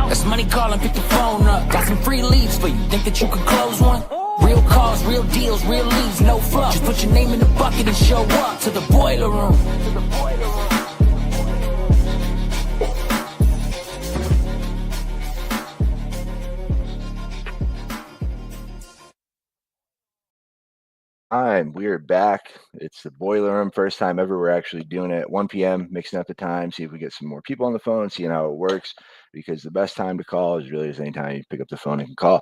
That's money calling, pick the phone up. Got some free leads for you. Think that you could close one? Real calls, real deals, real leads, no fluff. Just put your name in the bucket and show up to the boiler room. We're back. It's the boiler room. First time ever we're actually doing it at 1 p.m., mixing up the time, see if we get some more people on the phone, seeing how it works, because the best time to call is really any time you pick up the phone and can call.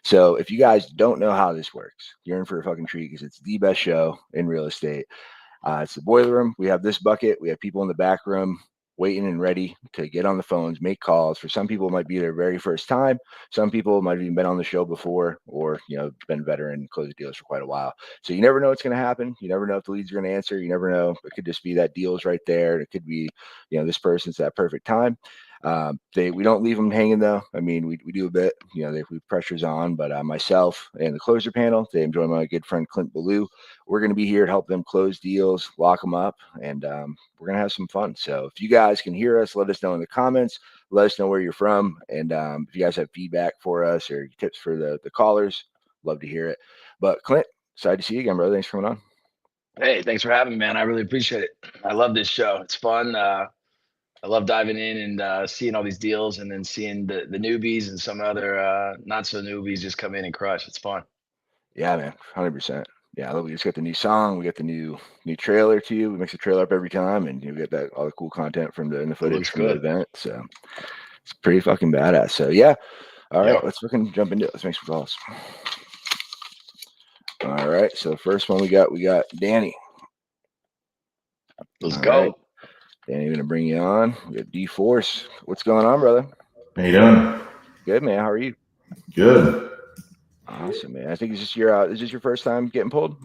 So if you guys don't know how this works, you're in for a fucking treat, because it's the best show in real estate. It's the boiler room. We have this bucket. We have people in the back room waiting and ready to get on the phones, make calls. For some people, it might be their very first time. Some people might have even been on the show before, or been veteran, closed deals for quite a while. So you never know what's going to happen. You never know if the leads are going to answer. You never know. It could just be that deal's right there. It could be, this person's that perfect time. We don't leave them hanging though. I mean, we do a bit, we pressure's on, but myself and the closer panel, they enjoy my good friend Clint Belew. We're going to be here to help them close deals, lock them up, and we're going to have some fun. So if you guys can hear us, let us know in the comments. Let us know where you're from. And if you guys have feedback for us or tips for the callers, love to hear it. But Clint, excited to see you again, brother. Thanks for coming on. Hey, thanks for having me, man. I really appreciate it. I love this show. It's fun. I love diving in and seeing all these deals, and then seeing the newbies and some other not so newbies just come in and crush. It's fun. Yeah, man, 100%. Yeah, we just got the new song. We got the new trailer to you. We mix the trailer up every time, and you get all the cool content from the footage from the event. So it's pretty fucking badass. So yeah, all right, let's fucking jump into it. Let's make some calls. All right, so the first one we got Danny. Let's go. Right. Danny, gonna bring you on. We got D-Force. What's going on, brother? How you doing? Good, man. How are you? Good. Awesome, man. I think is this your first time getting pulled?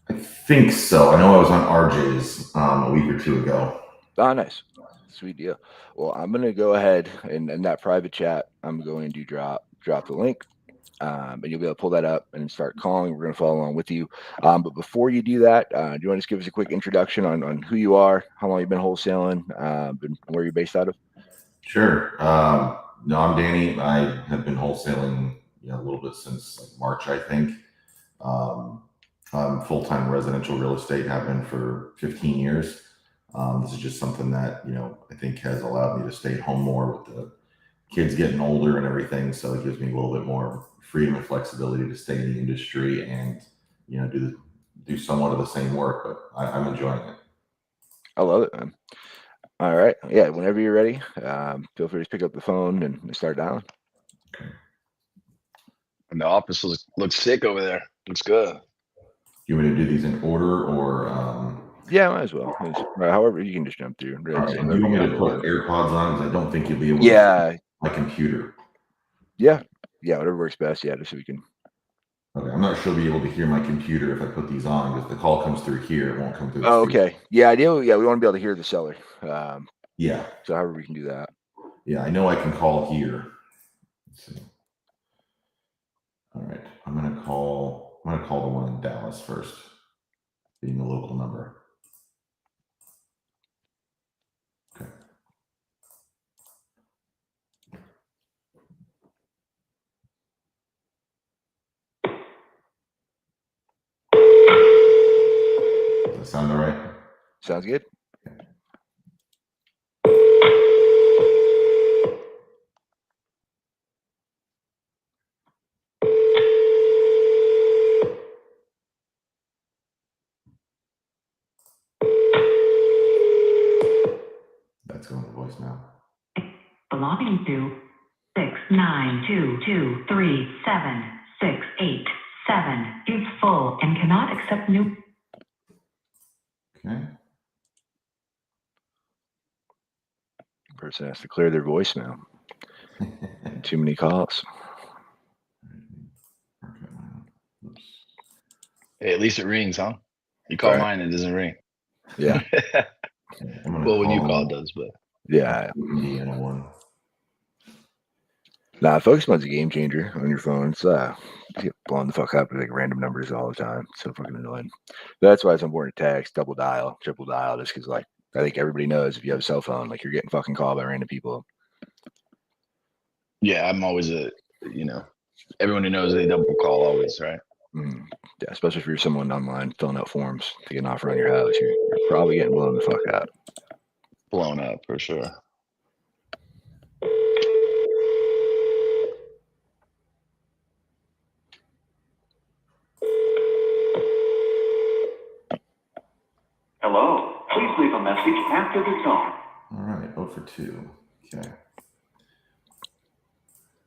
I think so. I know I was on RJ's a week or two ago. Oh, nice. Sweet deal. Well, I'm going to go ahead and in that private chat, I'm going to drop the link, and you'll be able to pull that up and start calling. We're going to follow along with you. But before you do that, do you want to just give us a quick introduction on who you are, how long you've been wholesaling, and where you're based out of? Sure. No, I'm Danny. I have been wholesaling a little bit since March, I think. I'm full-time residential real estate, have been for 15 years. This is just something that, I think has allowed me to stay home more with the kids getting older and everything. So it gives me a little bit more freedom and flexibility to stay in the industry and, do somewhat of the same work, but I'm enjoying it. I love it, man. All right. Yeah. Whenever you're ready, feel free to pick up the phone and start dialing. Okay. And the office looks sick over there. Looks good. You want me to do these in order or? Yeah, might as well. However, you can just jump through. All right. Do you want me to put AirPods on? Because I don't think you'll be able to see my computer. Yeah. Whatever works best. Yeah, just so we can. Okay, I'm not sure I'll be able to hear my computer if I put these on, because the call comes through here, it won't come through. Oh, okay. Yeah, ideally, we want to be able to hear the seller. Yeah. So however we can do that. Yeah, I know I can call here. Let's see. All right, I'm gonna call the one in Dallas first, being the local number. Okay. Does that sound all right? Sounds good. Okay. That's going to voicemail. Belonging to 692237687 is full and cannot accept new. Okay. Person has to clear their voicemail. Too many calls. Hey, at least it rings, huh? You call mine, it doesn't ring. Yeah. Well, when you call, it does, but yeah. Nah, focus mode's a game changer on your phone. It's you get blown the fuck up with like random numbers all the time. It's so fucking annoying. That's why it's important to text, double dial, triple dial, just because I think everybody knows if you have a cell phone, you're getting fucking called by random people. Yeah, I'm always everyone who knows they double call always, right? Yeah, especially if you're someone online filling out forms to get an offer on your house, you're probably getting blown the fuck out. Blown up for sure. Hello. Please leave a message after the tone. All right, 0 for 2. Okay.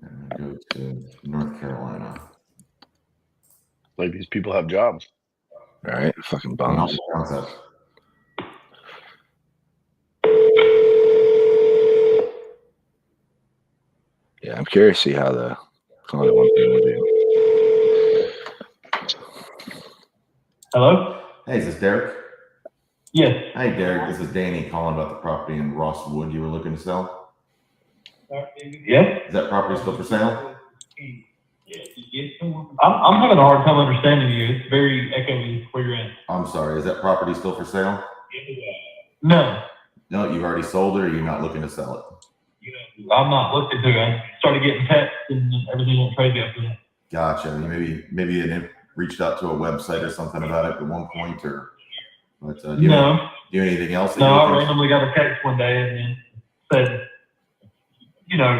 I'm gonna go to North Carolina. Like these people have jobs. All right, fucking bums. Concept. Yeah, I'm curious to see how the client one thing will do. Hello? Hey, is this Derek? Yes. Hi, Derek. This is Danny calling about the property in Rosswood you were looking to sell. Yes? Is that property still for sale? I'm having a hard time understanding you. It's very echoey where you're at. I'm sorry. Is that property still for sale? No, No, you've already sold it, or you're not looking to sell it? I'm not looking to. I started getting texts and everything went crazy after that. Gotcha. I mean, maybe you didn't reached out to a website or something about it at one point, or but do you do anything else? That I randomly got a text one day and then said,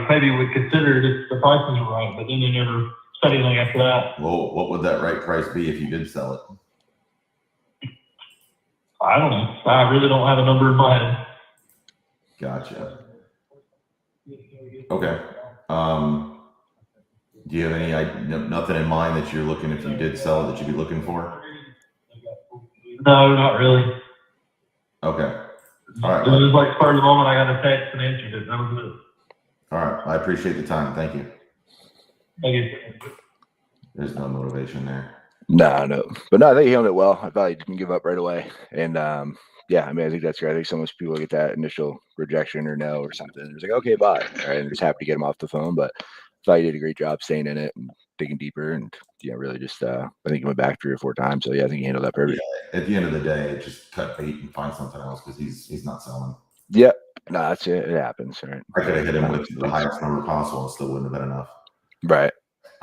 maybe we consider it if the prices are right, but then they never said anything after that. Well, what would that right price be if you did sell it? I don't know. I really don't have a number in my head. Gotcha. Okay. Do you have nothing in mind that you're looking, if you did sell it, that you'd be looking for? No, not really. Okay. All right. It was just like spur of the moment. I got a text and answered it. That was it. All right. I appreciate the time. Thank you. Thank you. There's no motivation there. No. But no, I think he handled it well. I thought he didn't give up right away. And yeah, I mean, I think that's great. I think some people get that initial rejection or no or something. It's like, okay, bye. All right, and just happy to get him off the phone. But I thought he did a great job staying in it and digging deeper. And really just, I think he went back 3 or 4 times. So yeah, I think he handled that perfect. Yeah, at the end of the day, just cut bait and find something else because he's not selling. Yeah, no, that's it. It happens. Right. I could have hit him with the highest number possible and still wouldn't have been enough. Right.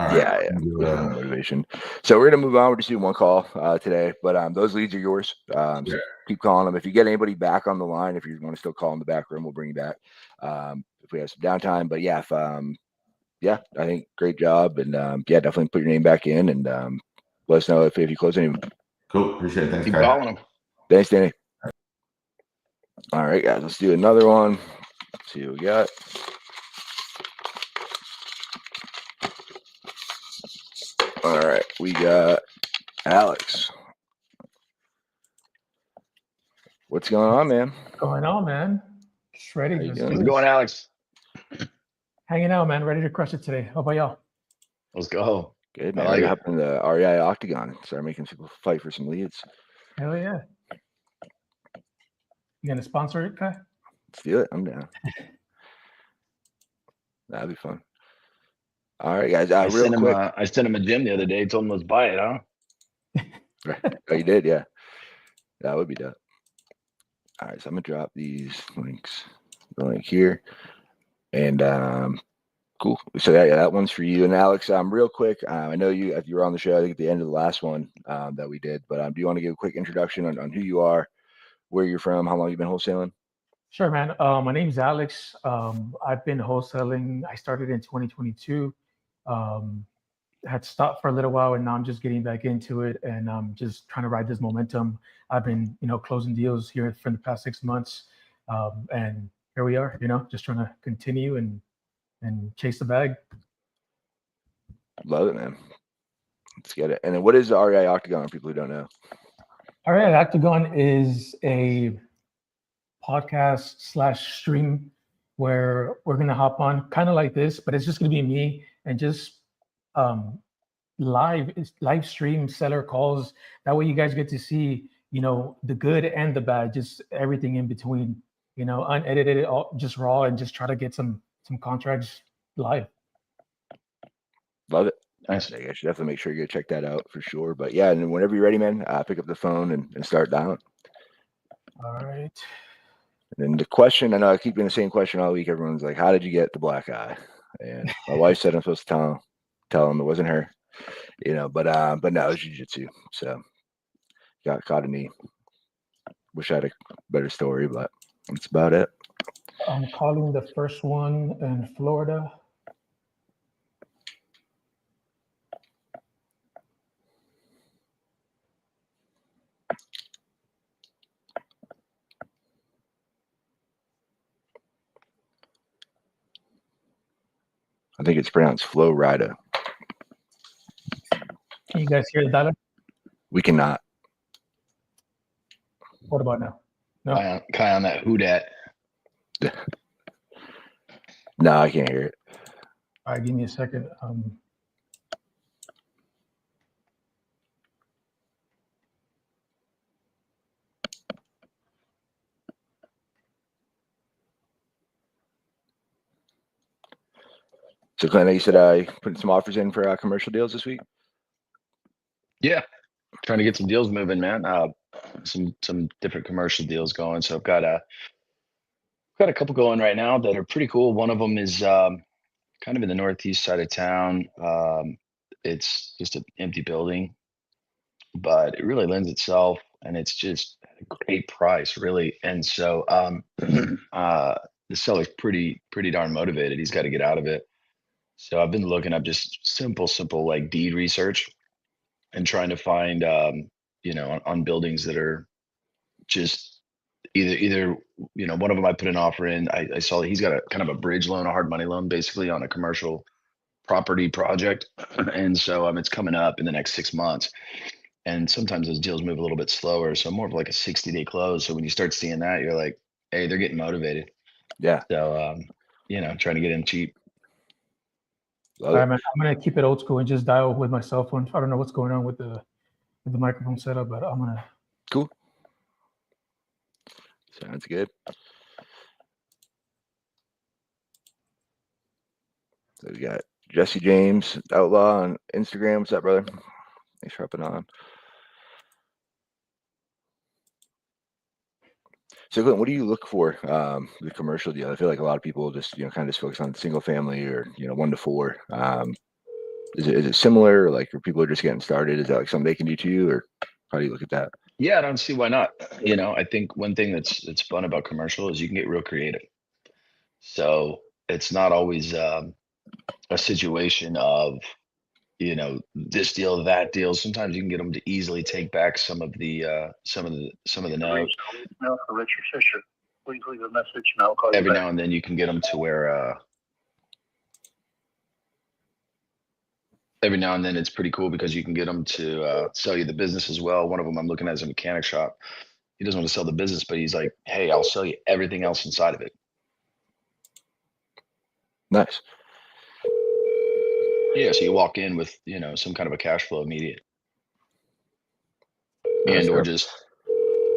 All right. Yeah. Motivation. So we're gonna move on. We're just doing one call today, but those leads are yours. So keep calling them. If you get anybody back on the line, if you want to still call in the back room, we'll bring you back. If we have some downtime, but yeah, I think great job, and definitely put your name back in, and let us know if you close any. Cool. Appreciate it. Thanks. Keep calling them. Thanks, Danny. All right, guys, let's do another one. Let's see what we got. All right, we got Alex. What's going on, man? What's going on, man? Just ready. How's it going, Alex? Hanging out, man. Ready to crush it today. How about y'all? Let's go. Good, man. I like We're it. hopping the REI Octagon. Start making people fight for some leads. Hell yeah. You gonna sponsor it, Kai? Let's do it. I'm down. That'd be fun. All right, guys. I Real quick. I sent him a gym the other day. Told him let's buy it, huh? Right. Oh, you did? Yeah. That would be dope. All right, so I'm gonna drop these links. The link here, and cool. So that one's for you. And Alex, real quick, I know you were on the show, I think at the end of the last one that we did, but do you want to give a quick introduction on who you are, where you're from, how long you've been wholesaling? Sure, man. My name's Alex. I've been wholesaling. I started in 2022. Had stopped for a little while, and now I'm just getting back into it, and I'm just trying to ride this momentum. I've been, closing deals here for the past 6 months, and here we are. Just trying to continue and chase the bag. Love it, man. Let's get it. And then what is the REI Octagon for people who don't know? REI Octagon is a podcast / stream where we're going to hop on kind of like this, but it's just going to be me and just live stream seller calls. That way you guys get to see, the good and the bad, just everything in between, unedited, just raw, and just try to get some contracts live. Love it. Nice. Yeah, you should definitely make sure you go check that out for sure. But yeah, and whenever you're ready, man, pick up the phone and start dialing. All right. And then the question, I know I keep getting the same question all week. Everyone's like, how did you get the black eye? And my wife said I'm supposed to tell him it wasn't her, but no, it was jiu-jitsu. So got caught a knee. Wish I had a better story, but that's about it. I'm calling the first one in Florida. I think it's pronounced Florida. Can you guys hear the dialect? We cannot. What about now? No. Kai on that who dat. No, I can't hear it. All right, give me a second. So, Clint, you said I put some offers in for commercial deals this week. Yeah, trying to get some deals moving, man. Some different commercial deals going. So I've got a couple going right now that are pretty cool. One of them is kind of in the northeast side of town. It's just an empty building, but it really lends itself, and it's just a great price, really. And so the seller's pretty darn motivated. He's got to get out of it. So I've been looking up just simple like deed research and trying to find on buildings that are just either one of them I put an offer in. I saw that he's got a kind of a bridge loan, a hard money loan, basically on a commercial property project, and so it's coming up in the next 6 months. And sometimes those deals move a little bit slower, so more of like a 60-day close. So when you start seeing that, you're like, hey, they're getting motivated. Yeah. So trying to get in cheap. All right, man. I'm gonna keep it old school and just dial with my cell phone. I don't know what's going on with the microphone setup, but I'm gonna. Cool. Sounds good. So we got Jesse James Outlaw on Instagram. What's up, brother? Thanks for hopping on. So, Clint, what do you look for the commercial deal? I feel like a lot of people just kind of just focus on single family or 1 to 4. Is it similar? Or like, or people are just getting started? Is that like something they can do too, or how do you look at that? Yeah, I don't see why not. I think one thing that's fun about commercial is you can get real creative. So it's not always a situation of this deal, that deal. Sometimes you can get them to easily take back some of the notes. For Richard Fisher. Please leave a message and I'll call you Every back. now and then you can get them to where every now and then it's pretty cool because you can get them to sell you the business as well. One of them I'm looking at is a mechanic shop. He doesn't want to sell the business, but he's like, hey, I'll sell you everything else inside of it. Nice. Yeah, so you walk in with some kind of a cash flow immediate, Nice or stuff. just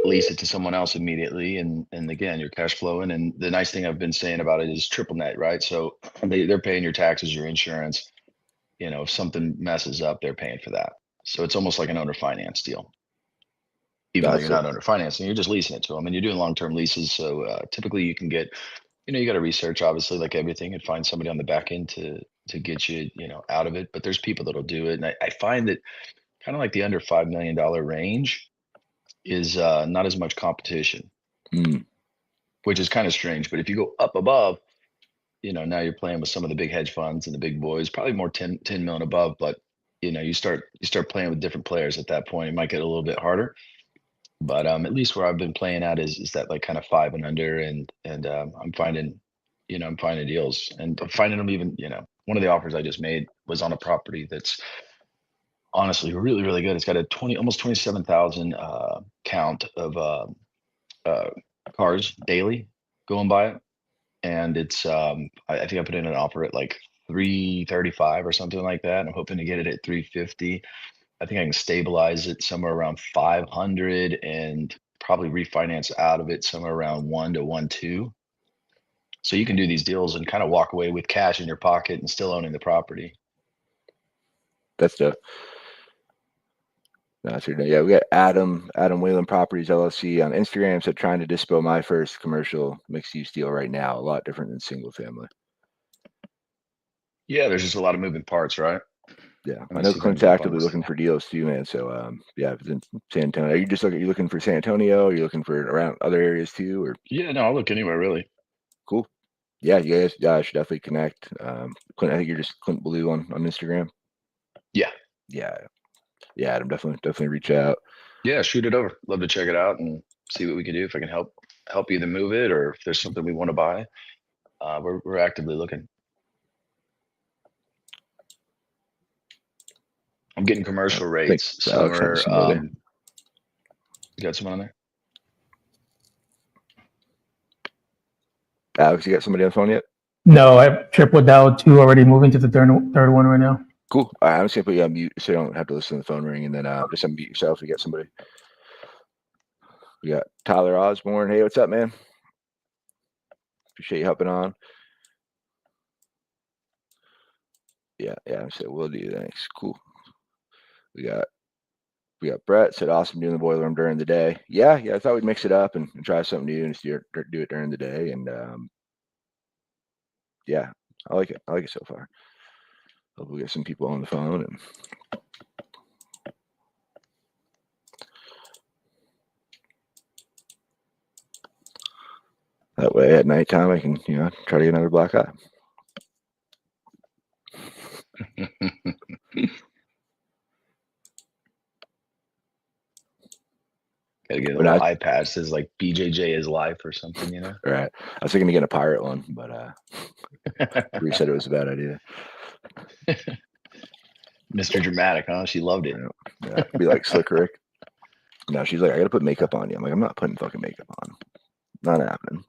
lease it to someone else immediately, and again you're cash flowing. And the nice thing I've been saying about it is triple net, right? So they're paying your taxes, your insurance. If something messes up, they're paying for that. So it's almost like an owner finance deal, even though you're not owner financing, you're just leasing it to them, and you're doing long-term leases. So typically you can get, you got to research, obviously, like everything, and find somebody on the back end to get you, out of it. But there's people that'll do it, and I find that kind of like the under $5 million range is not as much competition, which is kind of strange. But if you go up above, now you're playing with some of the big hedge funds and the big boys, probably more 10 million above. But you start playing with different players at that point. It might get a little bit harder. But at least where I've been playing at is that like kind of 5 and under, and I'm finding deals, and I'm finding them even. One of the offers I just made was on a property that's honestly really, really good. It's got a almost 27,000 count of cars daily going by it, and it's I think I put in an offer at like 335 or something like that. And I'm hoping to get it at 350. I think I can stabilize it somewhere around 500 and probably refinance out of it somewhere around 1 to 1.2. So you can do these deals and kind of walk away with cash in your pocket and still owning the property. That's dope. That's your day. Yeah, we got Adam Whalen Properties LLC on Instagram. So trying to dispo my first commercial mixed use deal right now. A lot different than single family. Yeah, there's just a lot of moving parts, right? Yeah, Let I me know see if I can Clint's jump on actively this looking thing. for deals too, man. So yeah, if it's in San Antonio. Are you looking for San Antonio? Are you looking for around other areas too? Or Yeah, no, I'll look anywhere really. cool. Yeah, you guys should definitely connect. Clint, I think you're just Clint Belew on Instagram. Yeah. Yeah. Yeah, Adam, definitely reach out. Yeah, shoot it over. Love to check it out and see what we can do. If I can help either move it or if there's something we want to buy. We're actively looking. I'm getting commercial I think rates Alex has somewhere. somebody there. You got someone on there? Alex, you got somebody on the phone yet? No, I've tripled out 2 already, moving to the third one right now. Cool. All right, I'm just gonna put you on mute so you don't have to listen to the phone ring, and then just unmute yourself. You got somebody. We got Tyler Osborne. Hey, what's up, man? Appreciate you helping on. Yeah. So we'll do. Thanks. Cool. We got Brett said awesome doing the boiler room during the day. Yeah. I thought we'd mix it up and try something new and just do it during the day. And yeah, I like it so far. Hope we get some people on the phone and that way at nighttime I can try to get another black eye. Gotta get a When little iPad that says like BJJ is life or something, Right. I was thinking to get a pirate one, but Bree said it was a bad idea. Mr. Dramatic, huh? She loved it. Yeah. Be like Slick Rick. No, she's like, I gotta put makeup on you. I'm like, I'm not putting fucking makeup on. Not happening.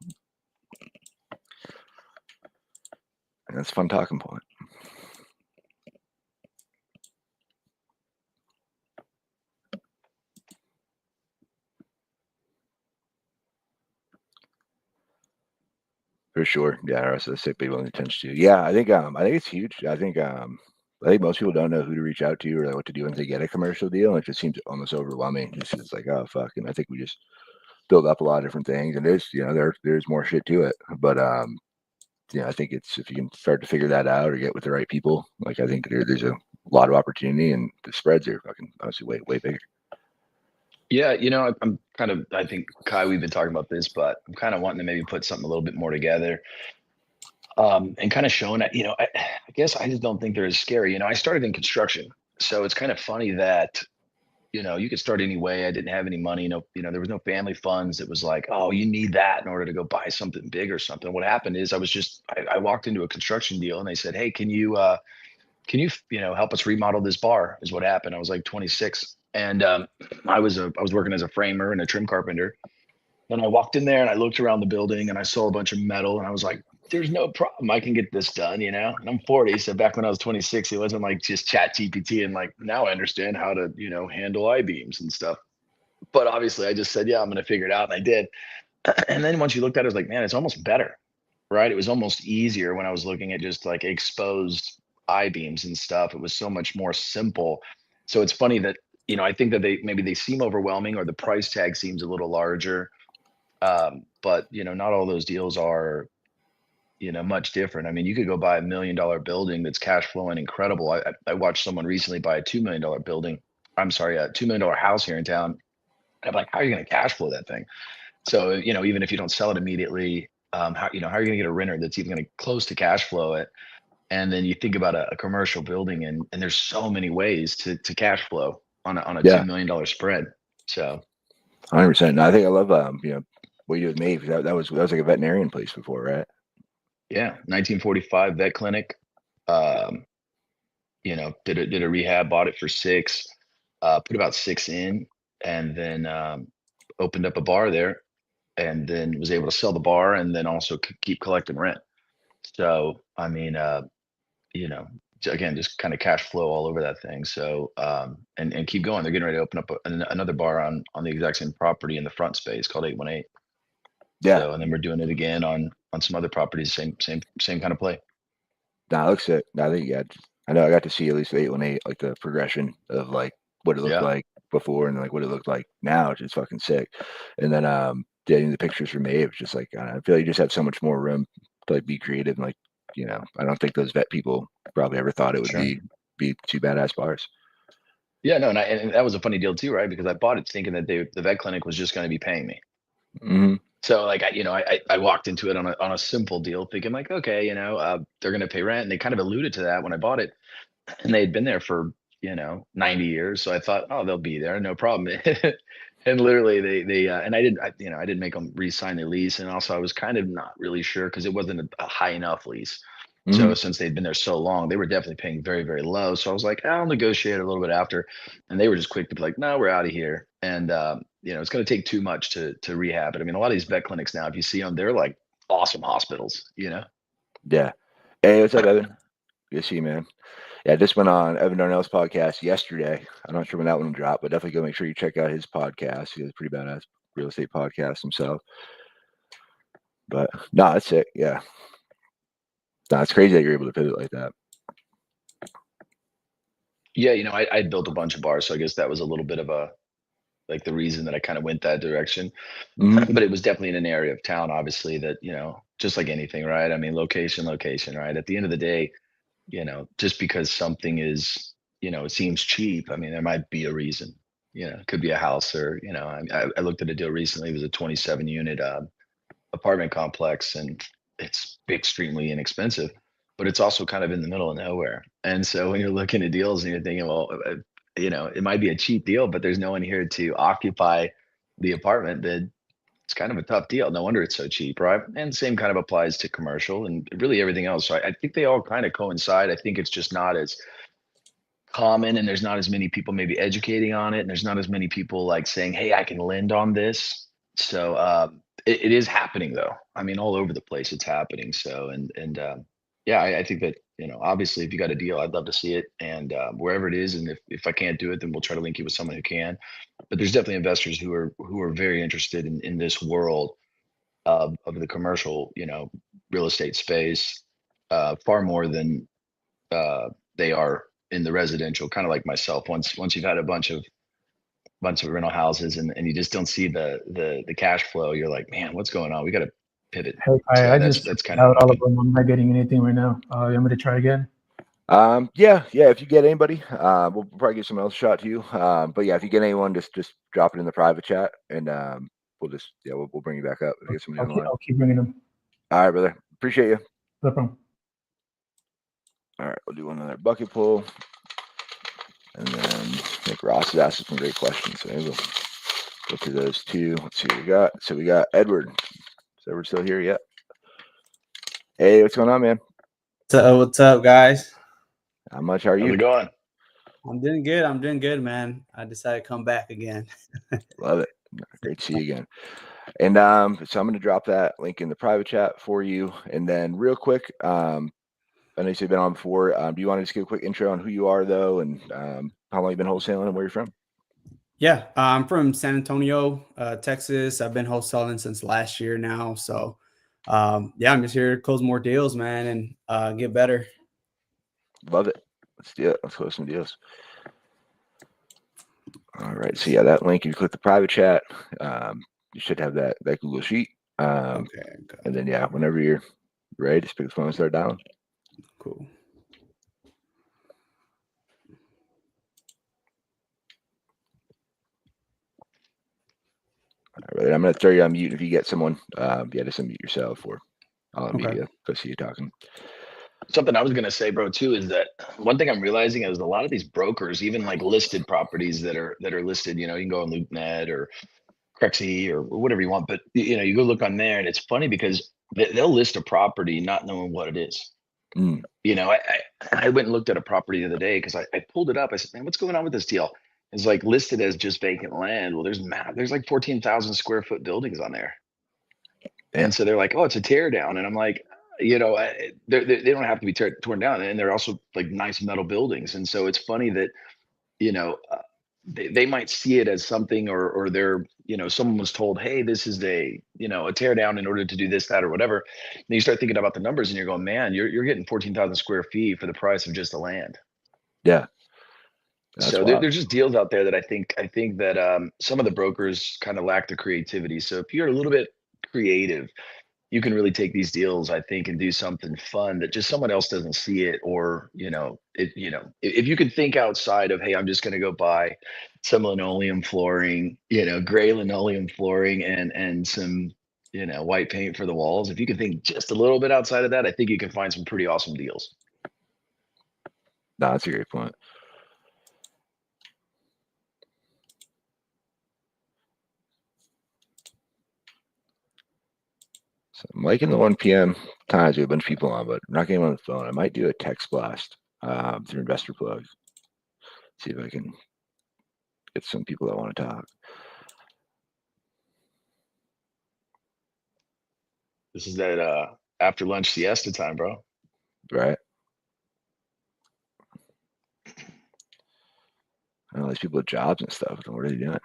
And that's a fun talking point. For sure. Yeah, the rest of the sick people in attention to. Yeah, I think it's huge. I think most people don't know who to reach out to or like what to do once they get a commercial deal. And it just seems almost overwhelming. It's like, oh fuck. And I think we just build up a lot of different things. And there's more shit to it. But I think it's if you can start to figure that out or get with the right people, like I think there's a lot of opportunity and the spreads are fucking honestly way bigger. Yeah, I'm kind of, I think, Kai, we've been talking about this, but I'm kind of wanting to maybe put something a little bit more together. And kind of showing that, I guess I just don't think they're as scary. I started in construction. So it's kind of funny that, you could start any way. I didn't have any money. There was no family funds. It was like, oh, you need that in order to go buy something big or something. What happened is I walked into a construction deal and they said, hey, can you help us remodel this bar is what happened. I was like 26 and I was working as a framer and a trim carpenter. And I walked in there and I looked around the building and I saw a bunch of metal and I was like, there's no problem. I can get this done, And I'm 40. So back when I was 26, it wasn't like just chat GPT and like, now I understand how to, handle I-beams and stuff. But obviously I just said, yeah, I'm going to figure it out. And I did. And then once you looked at it, I was like, man, it's almost better, right? It was almost easier when I was looking at just like exposed I-beams and stuff. It was so much more simple. So it's funny that, I think that they seem overwhelming or the price tag seems a little larger. But not all those deals are, much different. I mean, you could go buy $1 million building that's cash flowing incredible. I watched someone recently buy a $2 million building. I'm sorry, a $2 million house here in town. And I'm like, how are you going to cash flow that thing? So, even if you don't sell it immediately, how are you going to get a renter that's even going to close to cash flow it? And then you think about a commercial building and there's so many ways to cash flow on a $2 million spread. So 100%. No, I think I love what you do with Maeve. That was like a veterinarian place before, right? Yeah, 1945 vet clinic. Did a rehab, bought it for 6, put about 6 in, and then opened up a bar there, and then was able to sell the bar and then also keep collecting rent. So I mean, again, just kind of cash flow all over that thing. So and keep going. They're getting ready to open up another bar on the exact same property in the front space called 818. Yeah. So, and then we're doing it again on some other properties, same kind of play. Nah, it looks it. I think I know I got to see at least 818, like the progression of like what it looked like before and like what it looked like now. It's just fucking sick. And then getting the pictures from Maeve, just like I feel like you just have so much more room to like be creative and like I don't think those vet people probably ever thought it would be two badass bars. Yeah, no, and that was a funny deal too, right? Because I bought it thinking that the vet clinic was just going to be paying me. Mm-hmm. So like I walked into it on a simple deal, thinking like, okay, they're going to pay rent, and they kind of alluded to that when I bought it, and they had been there for 90 years. So I thought, oh, they'll be there, no problem. And literally they and I didn't make them re-sign the lease, and also I was kind of not really sure because it wasn't a high enough lease. So since they'd been there so long, they were definitely paying very, very low. So I was like, I'll negotiate a little bit after, and they were just quick to be like, no, we're out of here. And it's going to take too much to rehab it. I mean, a lot of these vet clinics now, if you see them, they're like awesome hospitals. Yeah. Hey, what's up, Evan? Good to see you, man. Yeah, this went on Evan Darnell's podcast yesterday. I'm not sure when that one dropped, but definitely go make sure you check out his podcast. He has a pretty badass real estate podcast himself. But no, that's it. Yeah. No, it's crazy that you're able to pivot like that. Yeah, I built a bunch of bars, so I guess that was a little bit of the reason that I kind of went that direction. But it was definitely in an area of town, obviously, that, just like anything, right? I mean, location, right? At the end of the day, just because something is, it seems cheap, I mean, there might be a reason. It could be a house, or, I looked at a deal recently. It was a 27 unit apartment complex, and it's extremely inexpensive, but it's also kind of in the middle of nowhere. And so when you're looking at deals and you're thinking, well, it might be a cheap deal, but there's no one here to occupy the apartment, then it's kind of a tough deal. No wonder it's so cheap, right? And the same kind of applies to commercial and really everything else. So I think they all kind of coincide. I think it's just not as common, and there's not as many people maybe educating on it, and there's not as many people like saying, hey, I can lend on this. So it is happening, though. I mean, all over the place it's happening. So yeah, I think that obviously if you got a deal, I'd love to see it, and wherever it is, and if I can't do it, then we'll try to link you with someone who can. But there's definitely investors who are very interested in this world of the commercial real estate space, far more than they are in the residential, kind of like myself. Once you've had a bunch of rental houses, and you just don't see the cash flow, you're like, man, what's going on? We got to pivot. Hey, So I that's just kind of out all of them. I'm not getting anything right now. You want me to try again? Yeah. If you get anybody, we'll probably give someone else a shot to you. But yeah, if you get anyone, just drop it in the private chat, and we'll bring you back up. Get somebody on the line. I'll keep bringing them. All right, brother. Appreciate you. No problem. All right, we'll do another bucket pull, and then I think Ross has asked us some great questions. So maybe we'll go through those two. Let's see what we got. So we got Edward. Is Edward still here yet? Hey, what's going on, man? What's up, guys? How much are you? how's it going? I'm doing good, man. I decided to come back again. Love it. Great to see you again. And so I'm going to drop that link in the private chat for you. And then real quick, I know you've been on before. Do you want to just give a quick intro on who you are, though, and how long you've been wholesaling and where you're from? Yeah, I'm from San Antonio, Texas. I've been wholesaling since last year now. So, I'm just here to close more deals, man, and get better. Love it. Let's do it. Let's close some deals. All right. So, yeah, that link, you click the private chat. You should have that Google Sheet. Okay. And then, yeah, whenever you're ready, just pick the phone and start dialing. Cool. All right, I'm going to throw you on mute if you get someone. Just unmute yourself, or I'll unmute you. Go see you talking. Something I was going to say, bro, too, is that one thing I'm realizing is a lot of these brokers, even like listed properties that are listed, you can go on LoopNet or Crexy or whatever you want, but you go look on there, and it's funny because they'll list a property not knowing what it is. I went and looked at a property the other day because I pulled it up. I said, man, what's going on with this deal? It's like listed as just vacant land. Well, there's like 14,000 square foot buildings on there. Yeah. And so they're like, oh, it's a tear down. And I'm like, they don't have to be torn down. And they're also like nice metal buildings. And so it's funny that, they might see it as something, or they're, someone was told, hey, this is a tear down in order to do this, that, or whatever. And you start thinking about the numbers, and you're going, man, you're getting 14,000 square feet for the price of just the land. Yeah. So there's just deals out there that I think that some of the brokers kind of lack the creativity. So if you're a little bit creative, you can really take these deals, I think, and do something fun that just someone else doesn't see it, or if you could think outside of, hey, I'm just going to go buy some linoleum flooring, gray linoleum flooring, and some white paint for the walls. If you can think just a little bit outside of that, I think you can find some pretty awesome deals. No, that's a great point. So I'm liking the 1 p.m. times. We have a bunch of people on, but I'm not getting on the phone. I might do a text blast through Investor Plug. See if I can get some people that want to talk. This is that after lunch siesta time, bro. Right? I know these people with jobs and stuff. What are they doing?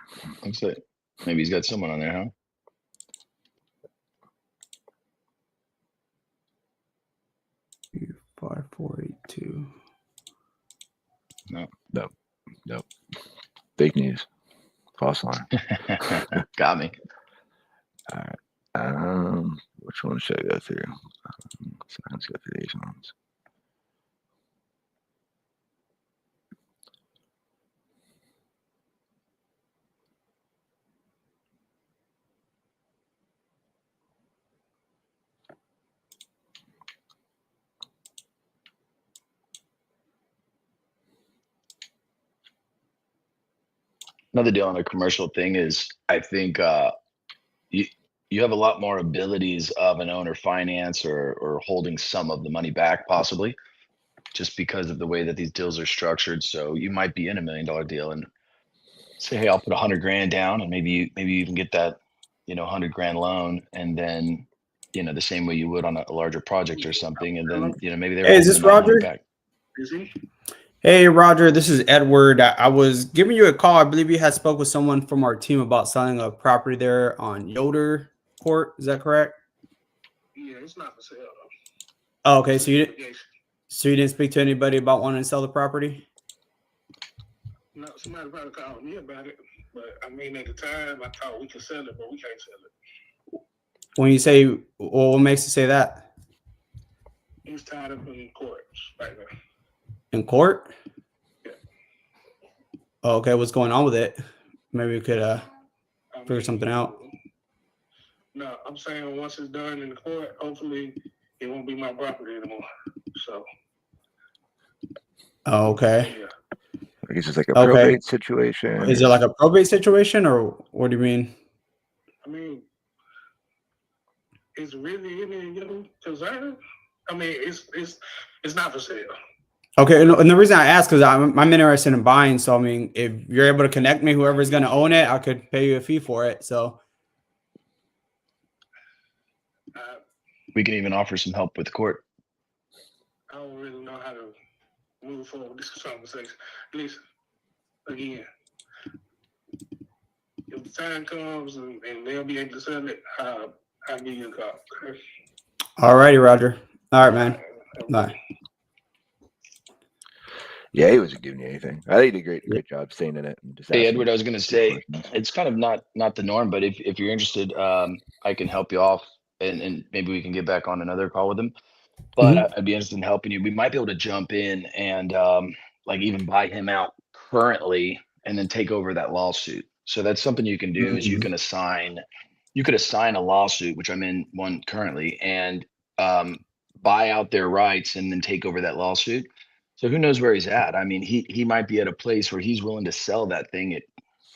That's it. Maybe he's got someone on there, huh? 5482. No. Fake news. False alarm. Got me. All right. Which one should I go through? Let's go through these ones. Another deal on a commercial thing is, I think you have a lot more abilities of an owner finance or holding some of the money back, possibly, just because of the way that these deals are structured. So you might be in $1 million deal and say, hey, I'll put 100 grand down, and maybe you can get that 100 grand loan, and then the same way you would on a larger project or something, and then maybe they're Hey, is this Roger? back. Is he? Hey, Roger, this is Edward. I was giving you a call. I believe you had spoke with someone from our team about selling a property there on Yoder Court. Is that correct? Yeah, it's not for sale. Oh, okay. So you didn't speak to anybody about wanting to sell the property? No, somebody probably called me about it, but I mean, at the time, I thought we could sell it, but we can't sell it. When you say, well, what makes you say that? He's tied up in court right now. In court? Yeah. Oh, okay. What's going on with it? Maybe we could figure something out. No, I'm saying once it's done in the court, hopefully it won't be my property anymore. So. Oh, okay. Yeah. I guess it's like a probate situation. Is it like a probate situation, or what do you mean? I mean, it's really any concern. I mean, it's not for sale. Okay, and the reason I ask is I'm interested in buying. So I mean, if you're able to connect me, whoever's going to own it, I could pay you a fee for it. So we can even offer some help with the court. I don't really know how to move forward with this conversation. Listen, again, if the time comes and they'll be able to sell it, I'll give you a call. Okay? All righty, Roger. All right, man. Bye. Yeah, he wasn't giving you anything. I think he did a great job staying in it. And just hey, Edward, I was going to say, it's kind of not the norm, but if you're interested, I can help you off, and maybe we can get back on another call with him. But I'd be interested in helping you. We might be able to jump in and like even buy him out currently, and then take over that lawsuit. So that's something you can do. Is you could assign a lawsuit, which I'm in one currently, and buy out their rights and then take over that lawsuit. So who knows where he's at? I mean, he might be at a place where he's willing to sell that thing at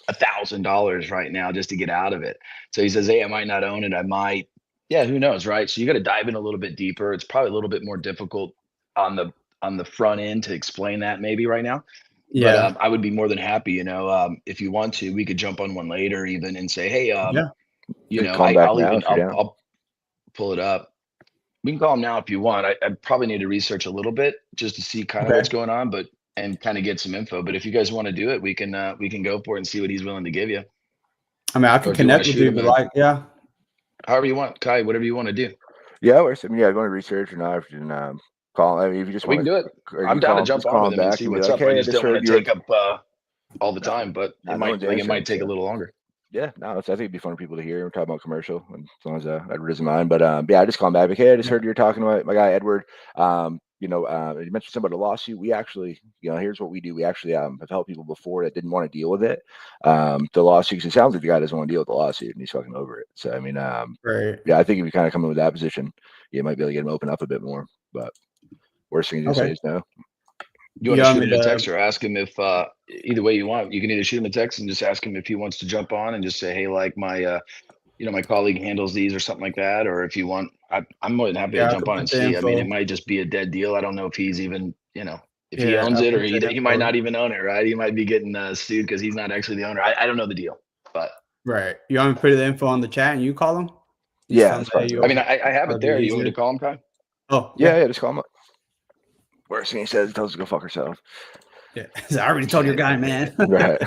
$1,000 right now just to get out of it. So he says, hey, I might not own it. I might. Yeah, who knows, right? So you got to dive in a little bit deeper. It's probably a little bit more difficult on the front end to explain that maybe right now. Yeah. But I would be more than happy, if you want to, we could jump on one later even and say, hey, I'll pull it up. We can call him now if you want. I probably need to research a little bit just to see kind of what's going on, and kind of get some info. But if you guys want to do it, we can go for it and see what he's willing to give you. I mean, I can connect with you, but yeah. However you want, Kai, whatever you want to do. Yeah, I mean, yeah, going to research or not, if you can call. I mean, if you just we can do it. I'm down to jump on with him and see what's up. I just don't want to take up all the time, but it might take a little longer. Yeah, no, I think it'd be fun for people to hear. We're talking about commercial, and as long as Edward doesn't mind. But yeah, I just call him back. Like, hey, I just heard you're talking to my guy Edward. You mentioned something about a lawsuit. We actually, here's what we do. We actually have helped people before that didn't want to deal with it. The lawsuit, 'cause it sounds like the guy doesn't want to deal with the lawsuit, and he's fucking over it. So I mean, Right. yeah, I think if you kind of come in with that position, you might be able to get him open up a bit more. But worst thing you can say Okay. is no. You want Yeah, to I shoot mean, him a text or ask him if either way you want. You can either shoot him a text and just ask him if he wants to jump on and just say, hey, like my my colleague handles these or something like that. Or if you want, I'm more than happy to yeah, I jump could on put and the see. I mean, it info. might just be a dead deal. I don't know if he's even, if he Yeah, owns I'll it or put he the might info. not even own it, right? He might be getting sued because he's not actually the owner. I don't know the deal, but Right. You want me to put the info on the chat and you call him? Just Yeah, tell him that's that probably you the I best. mean, I have it probably there. You want me easier. to call him, Kai? Oh, Yeah, just call him up. Worst thing he says, tells us to go fuck herself. Yeah. I already told your guy, man. Right.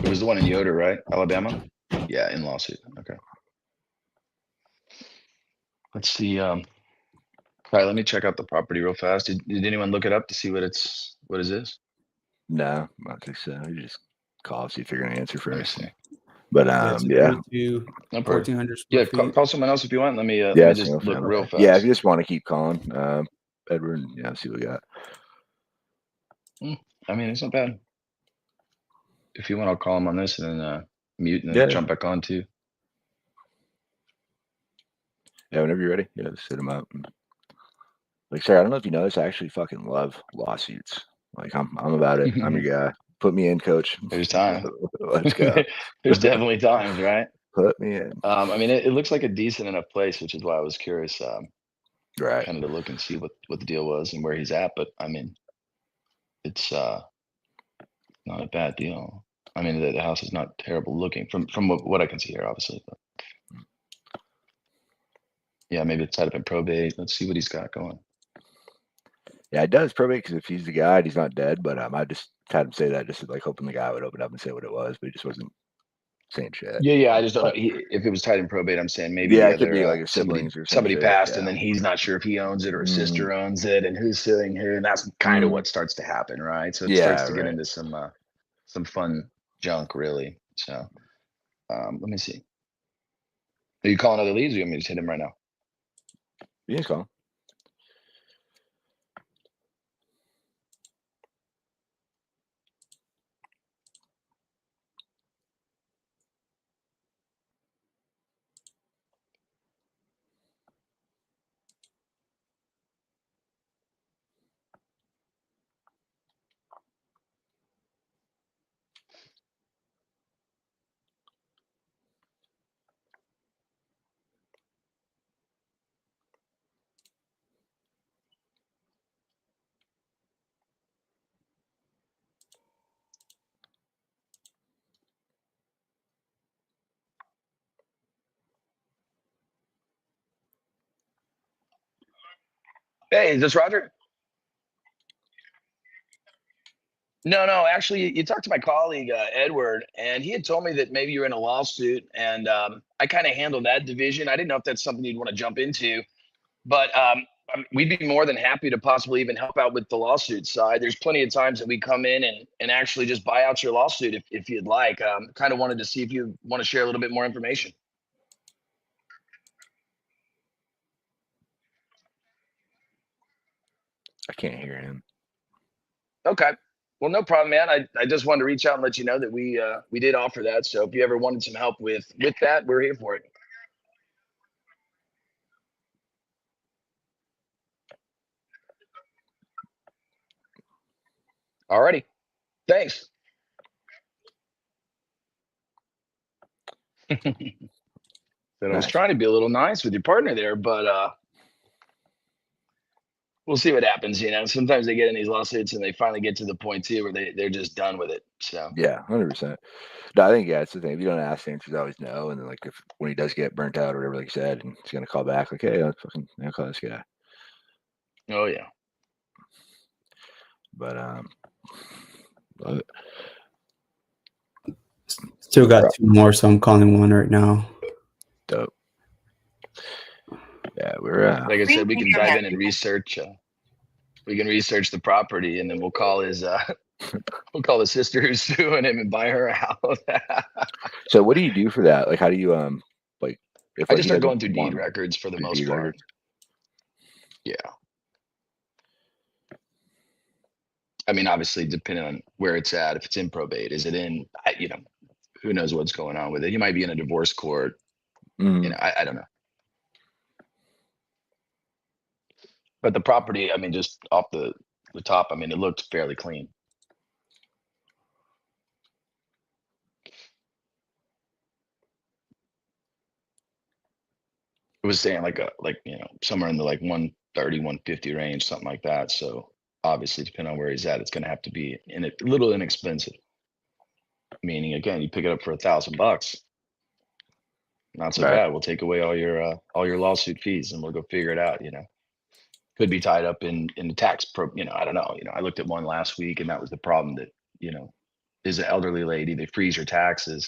It was the one in Yoder, right? Alabama? Yeah, in lawsuit. Okay. Let's see. All right, let me check out the property real fast. Did anyone look it up to see what is this? No, I don't think so. You just call, see if you're gonna answer Let me first. see. But Yeah, yeah. 232, No problem. 1,400 square Yeah, feet. call someone else if you want. Let me Yeah, just single look family. real Yeah, if fast. you just want to keep calling, Edward, see what we got. I mean, it's not bad. If you want, I'll call him on this and then mute and then Yeah. jump back on too. Yeah, whenever you're ready, just hit him up. Like, Sarah, I don't know if you know this, I actually fucking love lawsuits. Like, I'm about it. I'm your guy. Put me in, coach. There's time. Let's go. There's definitely times, right? Put me in. I mean, it looks like a decent enough place, which is why I was curious, Right. kind of to look and see what the deal was and where he's at. But I mean, it's not a bad deal. I mean, the house is not terrible looking from what I can see here, obviously. But yeah, maybe it's tied up in probate. Let's see what he's got going. Yeah, it does probate because if he's the guy, he's not dead. But I just had him say that just like hoping the guy would open up and say what it was, but he just wasn't saying shit. Yeah. I just don't know. If it was tied in probate, I'm saying maybe Yeah, the it could be other like a siblings or some somebody shit. passed Yeah. and then he's not sure if he owns it or his Mhm. sister owns it and who's suing who, and that's kind of what starts to happen, right? So it starts to get right. into some fun junk, really. So let me see. Are you calling other leads or you want me to just hit him right now? You can call him. Hey, is this Roger? No. Actually, you talked to my colleague Edward, and he had told me that maybe you're in a lawsuit, and I kind of handle that division. I didn't know if that's something you'd want to jump into, but we'd be more than happy to possibly even help out with the lawsuit side. There's plenty of times that we come in and actually just buy out your lawsuit if you'd like. Kind of wanted to see if you want to share a little bit more information. I can't hear him. Okay. Well, no problem, man. I just wanted to reach out and let you know that we did offer that. So if you ever wanted some help with that, we're here for it. Alrighty. Thanks. But I was Nice. trying to be a little nice with your partner there, but we'll see what happens. Sometimes they get in these lawsuits and they finally get to the point too where they're just done with it. So Yeah, 100%. No, I think it's the thing. If you don't ask, the answers always no. And then like if when he does get burnt out or whatever, like you said, and he's gonna call back, like, hey, let's fucking call this guy. oh yeah. But love it. Still got 2 more, so I'm calling one right now. Dope. Yeah, we're like I said, we can dive in and research. We can research the property, and then we'll call his we'll call the sister who's suing him and buy her out. So what do you do for that? Like, how do you like? If I like, just he start doesn't going through deed want records for the the most deed part. records? Yeah. I mean, obviously, depending on where it's at, if it's in probate, is it in? Who knows what's going on with it? You might be in a divorce court. Mhm. I don't know. But the property, I mean, just off the top, I mean, it looked fairly clean. It was saying like somewhere in the like 130, 150 range, something like that. So obviously, depending on where he's at, it's going to have to be a little inexpensive. Meaning, again, you pick it up for $1,000, not so Right. bad. We'll take away all your lawsuit fees, and we'll go figure it out. Could be tied up in the tax I don't know. I looked at one last week, and that was the problem. That is an elderly lady. They freeze her taxes,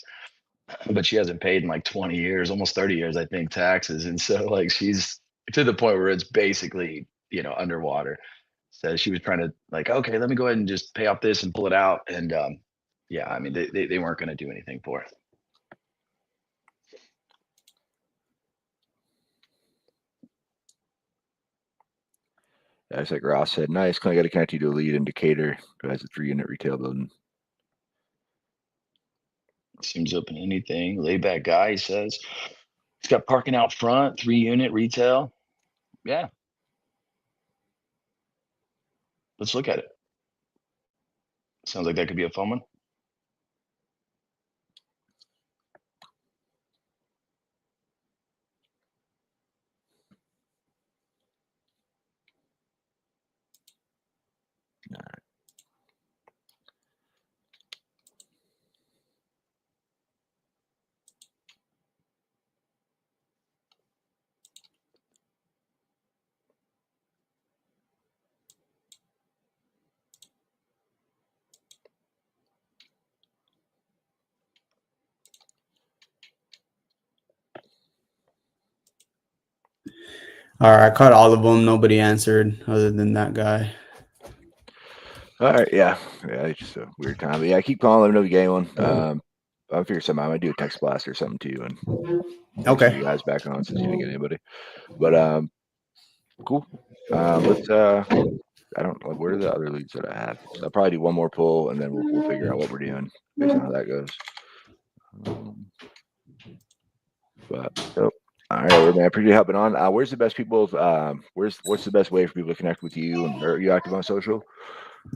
but she hasn't paid in like 20 years, almost 30 years, I think, taxes. And so like she's to the point where it's basically, underwater. So she was trying to like, okay, let me go ahead and just pay off this and pull it out. And yeah, I mean, they weren't going to do anything for it. That's like Ross said. Nice. Can I got to connect you to a lead indicator who has a 3-unit retail building? Seems open to anything. Laid back guy, he says. He's got parking out front, 3-unit retail. Yeah. Let's look at it. Sounds like that could be a fun one. All right, I caught all of them. Nobody answered other than that guy. All right. Yeah. It's just a weird time. But yeah, I keep calling. Let me know if you get one. I'll figure something out. I might do a text blast or something too, and Okay. you guys back on since you didn't get anybody. But cool. Let's I don't know where are the other leads that I have. So I'll probably do one more pull, and then we'll figure out what we're doing based on how that goes. All right, man. I appreciate you helping on. Where's the best people? What's the best way for people to connect with you? And are you active on social?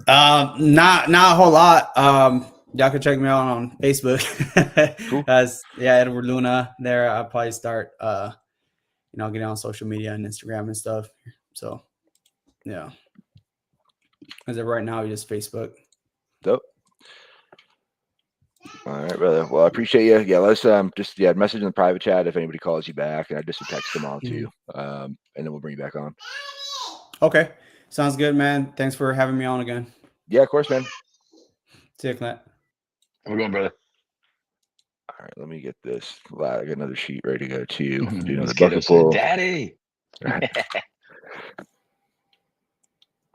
Not a whole lot. Y'all can check me out on Facebook. Cool. Edward Luna. There, I'll probably start getting on social media and Instagram and stuff. So yeah. As of right now, just Facebook. Dope. All right, brother. Well, I appreciate you. Yeah, let's just message in the private chat if anybody calls you back, and I just text them all too. And then we'll bring you back on. Okay, sounds good, man. Thanks for having me on again. Yeah, of course, man. See you, Clint. Have a good one, brother. All right, let me get this. I got another sheet ready to go too. Do another This kiddo bucket said, pull. Daddy.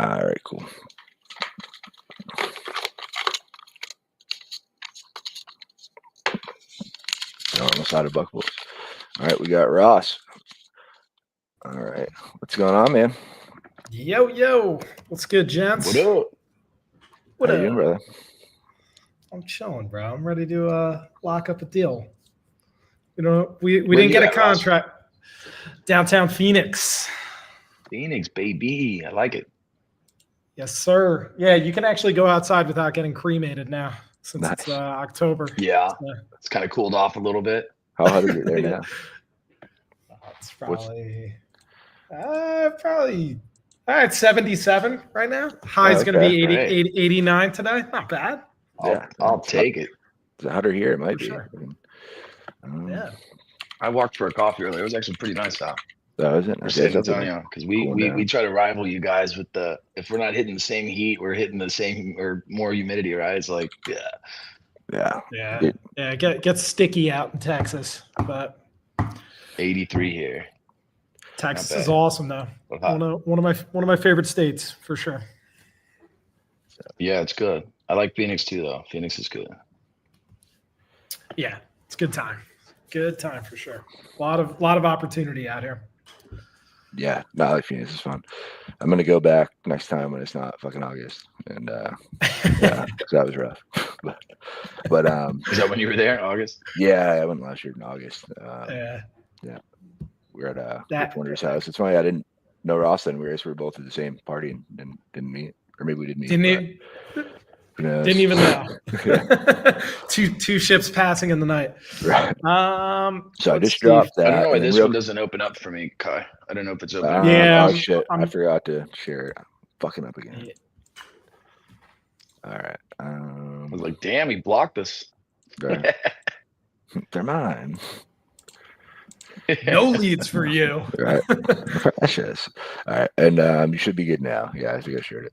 All right, cool. Almost out of bucket pulls. All right, we got Ross. All right, what's going on, man? Yo, what's good, gents? What up? What How up? you doing, brother? I'm chilling, bro. I'm ready to lock up a deal. We didn't get a contract. Ross? Downtown Phoenix. Phoenix, baby. I like it. Yes, sir. Yeah, you can actually go outside without getting cremated now since Nice. It's October. Yeah, it's kind of cooled off a little bit. How hot is it there now? It's probably all right, 77 right now. High's going to be 89 today. Not bad. I'll take it. It's hotter here. It might be. Sure. Yeah. I walked for a coffee earlier. It was actually pretty nice out. That was it. For San Antonio, because we try to rival you guys with if we're not hitting the same heat, we're hitting the same or more humidity, right? It's like, yeah. Yeah. Yeah. Gets sticky out in Texas, but 83 here. Texas Not is bad. awesome though. One of my favorite states for sure. Yeah, it's good. I like Phoenix too, though. Phoenix is good. Yeah, it's a good time. Good time for sure. A lot of opportunity out here. Yeah, no, I like Phoenix is fun. I'm gonna go back next time when it's not fucking August, and yeah, 'cause that was rough. but Is that when you were there, August? yeah, I went last year in August. Yeah. We were at That- Rip Wonder's house. It's funny I didn't know Ross then. We were both at the same party and didn't meet, or maybe we did meet. Didn't even know. two ships passing in the night. Right. So I let's just dropped that. I don't know why and then this one doesn't open up for me, Kai. I don't know if it's open. Yeah, oh shit! I forgot to share it. I'm fucking up again. Yeah. All right. I was like, damn, he blocked us. Right. They're mine. No leads for you. Right. Precious. All right. And you should be good now. Yeah, I think I shared it.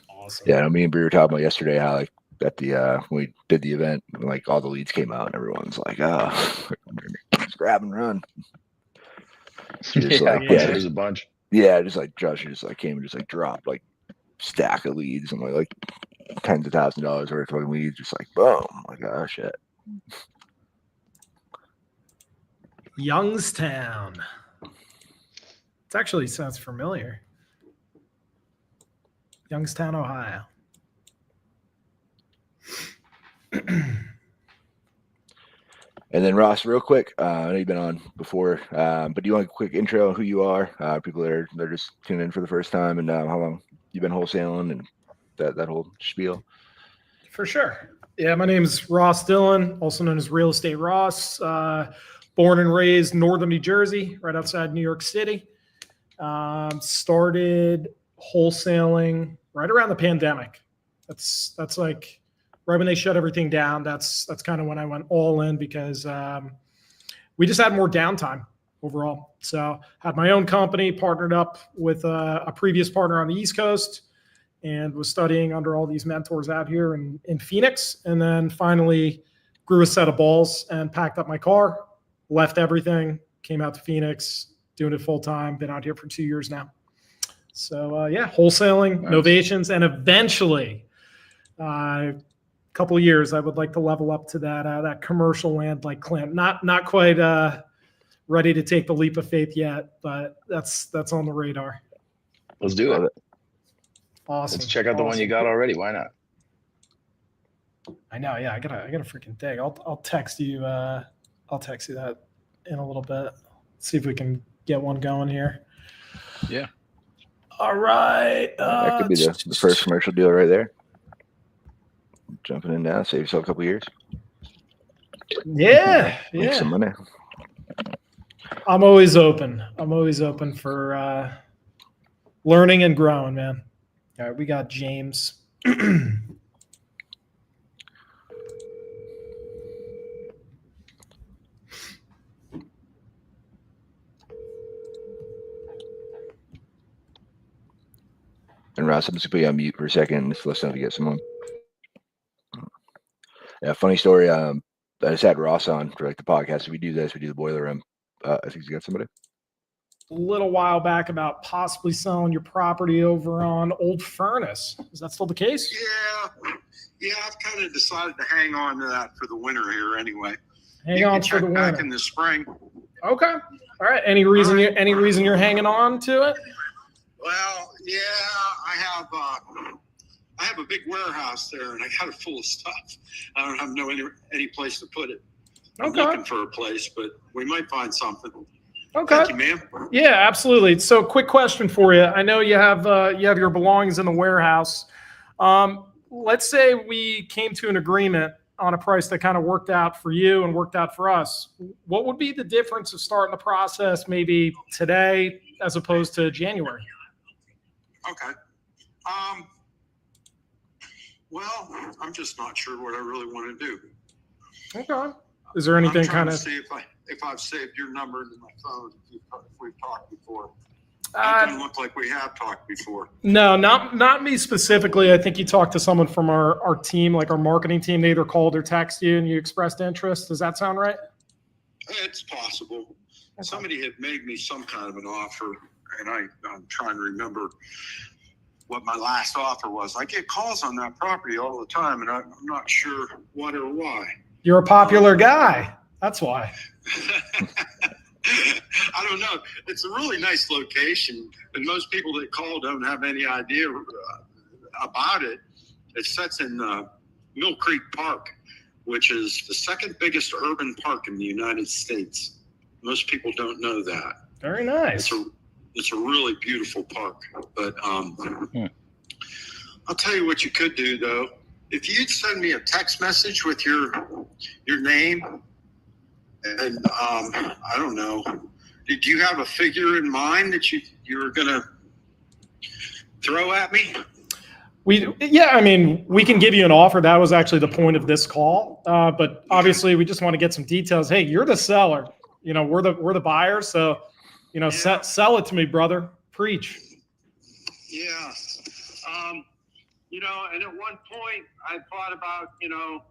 Awesome. Yeah, me and Bree were talking about yesterday how like at the when we did the event, like all the leads came out and everyone's like, oh, just grab and run. Just There's a bunch. Yeah, just like Josh just like came and just like dropped like stack of leads and like tens of $1,000s worth of fucking leads, just like boom. Like, oh shit. Youngstown. It actually sounds familiar. Youngstown, Ohio. And then Ross, real quick, I know you've been on before, but do you want a quick intro on who you are? People that are just tuning in for the first time, and how long you've been wholesaling and that whole spiel. For sure. Yeah, my name is Ross Dillon, also known as Real Estate Ross. Born and raised northern New Jersey, right outside New York City. Started wholesaling right around the pandemic. That's like right when they shut everything down. That's kind of when I went all in because we just had more downtime overall. So had my own company, partnered up with a previous partner on the East Coast, and was studying under all these mentors out here in Phoenix. And then finally grew a set of balls and packed up my car, left everything, came out to Phoenix, doing it full time. Been out here for 2 years now. So yeah, wholesaling, Nice. novations, and eventually, couple of years, I would like to level up to that commercial land like Clint. Not quite ready to take the leap of faith yet, but that's on the radar. Let's do it. Awesome. Let's check out the one you got already. Why not? I know. Yeah, I gotta freaking dig. I'll text you. I'll text you that in a little bit. See if we can get one going here. Yeah. All right. That could be the first commercial deal right there. Jumping in now, save yourself a couple years. Yeah. Make some money. I'm always open. For learning and growing, man. All right, we got James. And Ross, I'm just gonna put you on mute for a second. Just listen to get someone. Yeah, funny story. I just had Ross on for like the podcast. We do this. We do the boiler room. I think you got somebody. A little while back about possibly selling your property over on Old Furnace. Is that still the case? Yeah, I've kind of decided to hang on to that for the winter here anyway. Hang You on can for the check back winter. in the spring. Okay. All right. Any reason you're hanging on to it? Well, yeah, I have a big warehouse there, and I got it full of stuff. I don't have any place to put it. I'm Okay. looking for a place, but we might find something. Okay. Thank you, ma'am. Yeah, absolutely. So, quick question for you. I know you have your belongings in the warehouse. Let's say we came to an agreement on a price that kind of worked out for you and worked out for us. What would be the difference of starting the process maybe today as opposed to January? Okay. Well, I'm just not sure what I really want to do. Okay. Is there anything I'm trying kind to of? see if I've saved your number in my phone if we've talked before. That doesn't look like we have talked before. No, not me specifically. I think you talked to someone from our team, like our marketing team. They either called or texted you and you expressed interest. Does that sound right? It's possible. Somebody had made me some kind of an offer, and I'm trying to remember what my last offer was. I get calls on that property all the time, and I'm not sure what or why. You're a popular guy. That's why. I don't know. It's a really nice location, and most people that call don't have any idea about it. It sits in Mill Creek Park, which is the second biggest urban park in the United States. Most people don't know that. Very nice. It's a really beautiful park. But I'll tell you what you could do, though. If you'd send me a text message with your name, and I don't know, did you have a figure in mind that you were going to throw at me? I mean, we can give you an offer. That was actually the point of this call. But obviously, we just want to get some details. Hey, you're the seller. You know, we're the buyers. So, you know, sell it to me, brother. Preach. Yeah. You know, and at one point, I thought about, you know,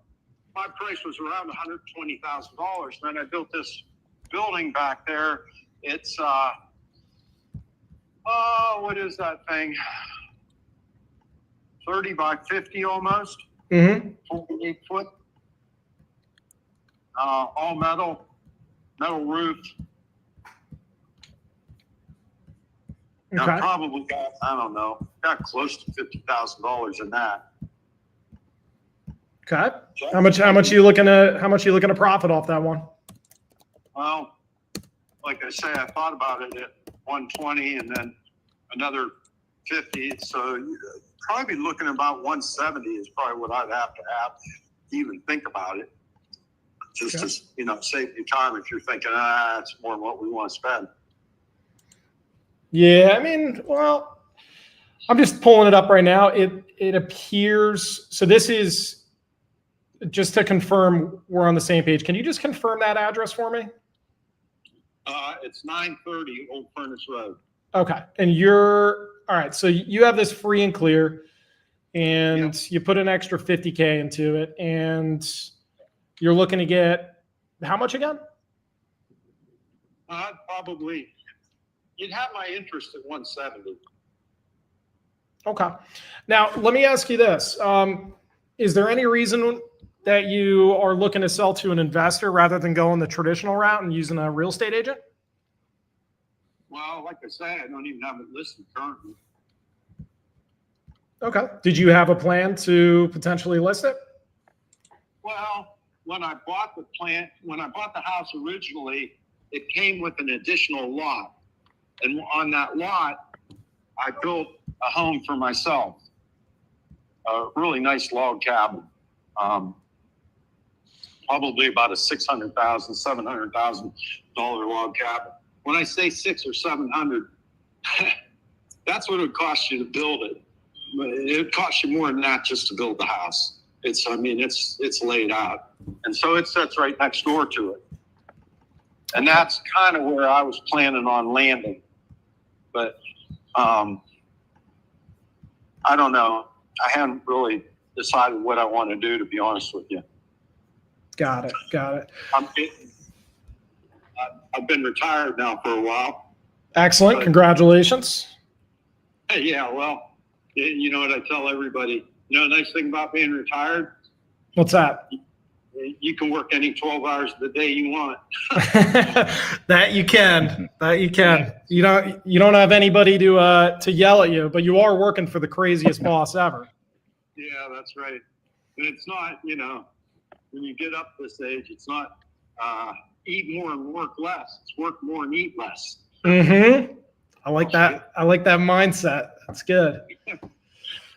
my price was around $120,000. Then I built this building back there. It's what is that thing? 30 by 50 almost. 48 foot. All metal roof. Okay. Now, probably got, I don't know, got close to $50,000 in that. Okay. How much are you looking to profit off that one? Well, like I say, I thought about it at 120 and then another 50. So you'd probably be looking at about 170 is probably what I'd have to even think about it. Just to, you know, save you time if you're thinking, it's more than what we want to spend. Yeah, I mean, well, I'm just pulling it up right now. It appears, so this is, just to confirm we're on the same page. Can you just confirm that address for me? It's 930 Old Furnace Road. Okay. And all right. So you have this free and clear, and you put an extra 50K into it, and you're looking to get how much again? Probably, you'd have my interest at 170. Okay. Now, let me ask you this. Is there any reason that you are looking to sell to an investor rather than going the traditional route and using a real estate agent? Well, like I say, I don't even have it listed currently. Okay. Did you have a plan to potentially list it? Well, when I bought the house originally, it came with an additional lot. And on that lot, I built a home for myself. A really nice log cabin. Probably about a $600,000, $700,000 log cabin. When I say $600 or $700, that's what it would cost you to build it. It costs you more than that just to build the house. It's laid out, and so it sits right next door to it. And that's kind of where I was planning on landing, but I don't know. I haven't really decided what I want to do, to be honest with you. Got it. I've been retired now for a while. Excellent. Congratulations. Yeah, well, you know what I tell everybody? You know, the nice thing about being retired? What's that? You can work any 12 hours of the day you want. That you can. You don't have anybody to yell at you, but you are working for the craziest boss ever. Yeah, that's right. And it's not, you know, when you get up this age, it's not eat more and work less. It's work more and eat less. Mm-hmm. I like that. I like that mindset. That's good.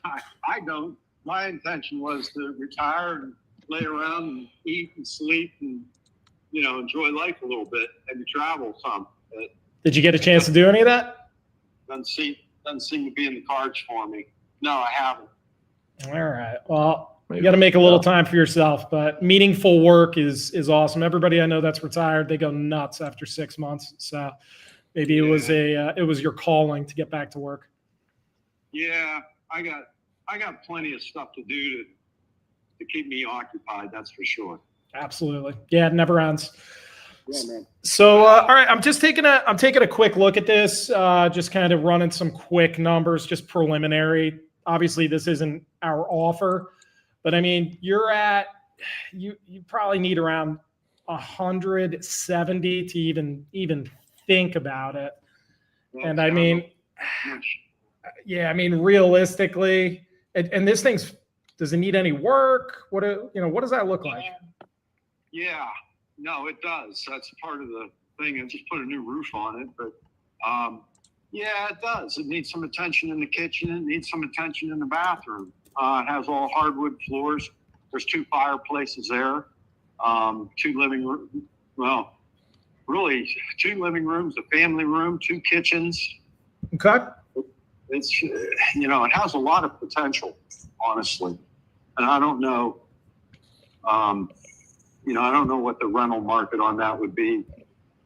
I don't. My intention was to retire and lay around and eat and sleep and, you know, enjoy life a little bit, maybe travel some. But did you get a chance to do any of that? Doesn't seem to be in the cards for me. No, I haven't. All right. Well, you got to make a little time for yourself, but meaningful work is awesome. Everybody I know that's retired, they go nuts after 6 months. So, Maybe it was it was your calling to get back to work. Yeah, I got plenty of stuff to do to keep me occupied. That's for sure. Absolutely. Yeah, it never ends. Yeah, man. So, all right, I'm taking a quick look at this, just kind of running some quick numbers, just preliminary. Obviously, this isn't our offer, but I mean, you probably need around 170 to even think about it. And I mean, yeah, I mean, realistically, and this does it need any work? What does that look like? Yeah, no, it does. That's part of the thing. I just put a new roof on it, but yeah, it does. It needs some attention in the kitchen. It needs some attention in the bathroom. It has all hardwood floors. There's 2 fireplaces there, 2 living rooms. Well, really 2 living rooms, a family room, 2 kitchens. Okay. It's, it has a lot of potential, honestly. And I don't know, I don't know what the rental market on that would be.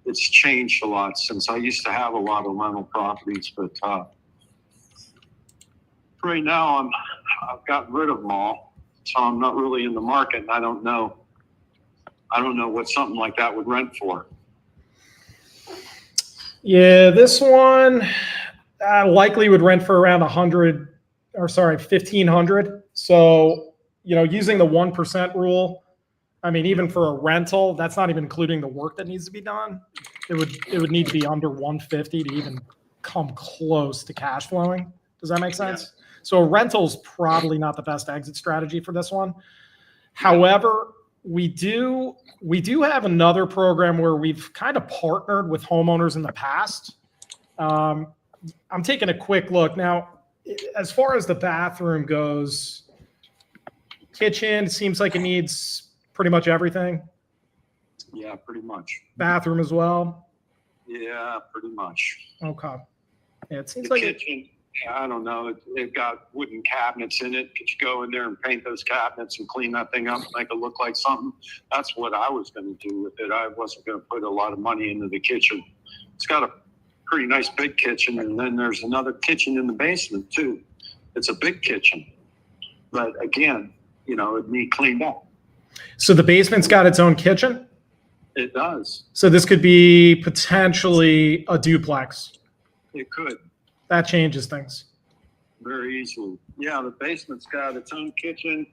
It's changed a lot since I used to have a lot of rental properties, but right now I've gotten rid of them all, so I'm not really in the market. And I don't know what something like that would rent for. Yeah, this one likely would rent for around 1,500. So, using the 1% rule, I mean, even for a rental, that's not even including the work that needs to be done. It would need to be under 150 to even come close to cash flowing. Does that make sense? Yeah. So a rental's probably not the best exit strategy for this one. However, we do have another program where we've kind of partnered with homeowners in the past. I'm taking a quick look now. As far as the bathroom goes, kitchen seems like it needs pretty much everything. Yeah, pretty much. Bathroom as well. Yeah, pretty much. Okay. Yeah, it seems the like kitchen. I don't know. It got wooden cabinets in it. Could you go in there and paint those cabinets and clean that thing up, make it look like something? That's what I was going to do with it. I wasn't going to put a lot of money into the kitchen. It's got a pretty nice big kitchen, and then there's another kitchen in the basement too. It's a big kitchen, but again, it need cleaned up. So the basement's got its own kitchen? It does. So this could be potentially a duplex. It could. That changes things. Very easily. Yeah, the basement's got its own kitchen.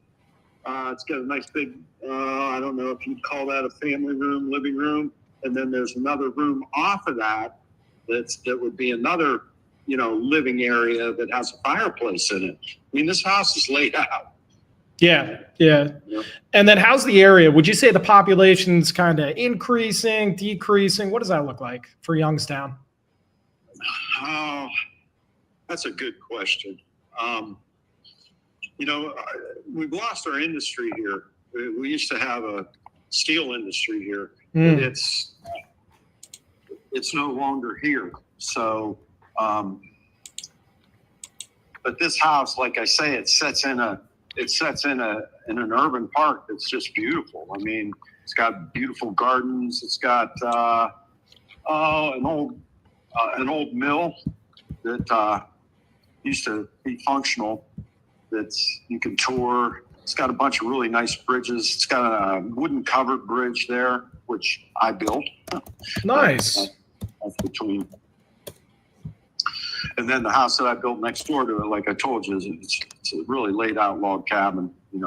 It's got a nice big, I don't know if you'd call that a family room, living room. And then there's another room off of that that would be another, living area that has a fireplace in it. I mean, this house is laid out. Yeah. And then how's the area? Would you say the population's kind of increasing, decreasing? What does that look like for Youngstown? Oh, that's a good question. We've lost our industry here. We used to have a steel industry here. But it's no longer here. So, but this house, like I say, it sets in an urban park that's just beautiful. I mean, it's got beautiful gardens. It's got an old mill that used to be functional that you can tour. It's got a bunch of really nice bridges. It's got a wooden covered bridge there, which I built. Nice. That's between. And then the house that I built next door to it, like I told you, it's a really laid out log cabin. I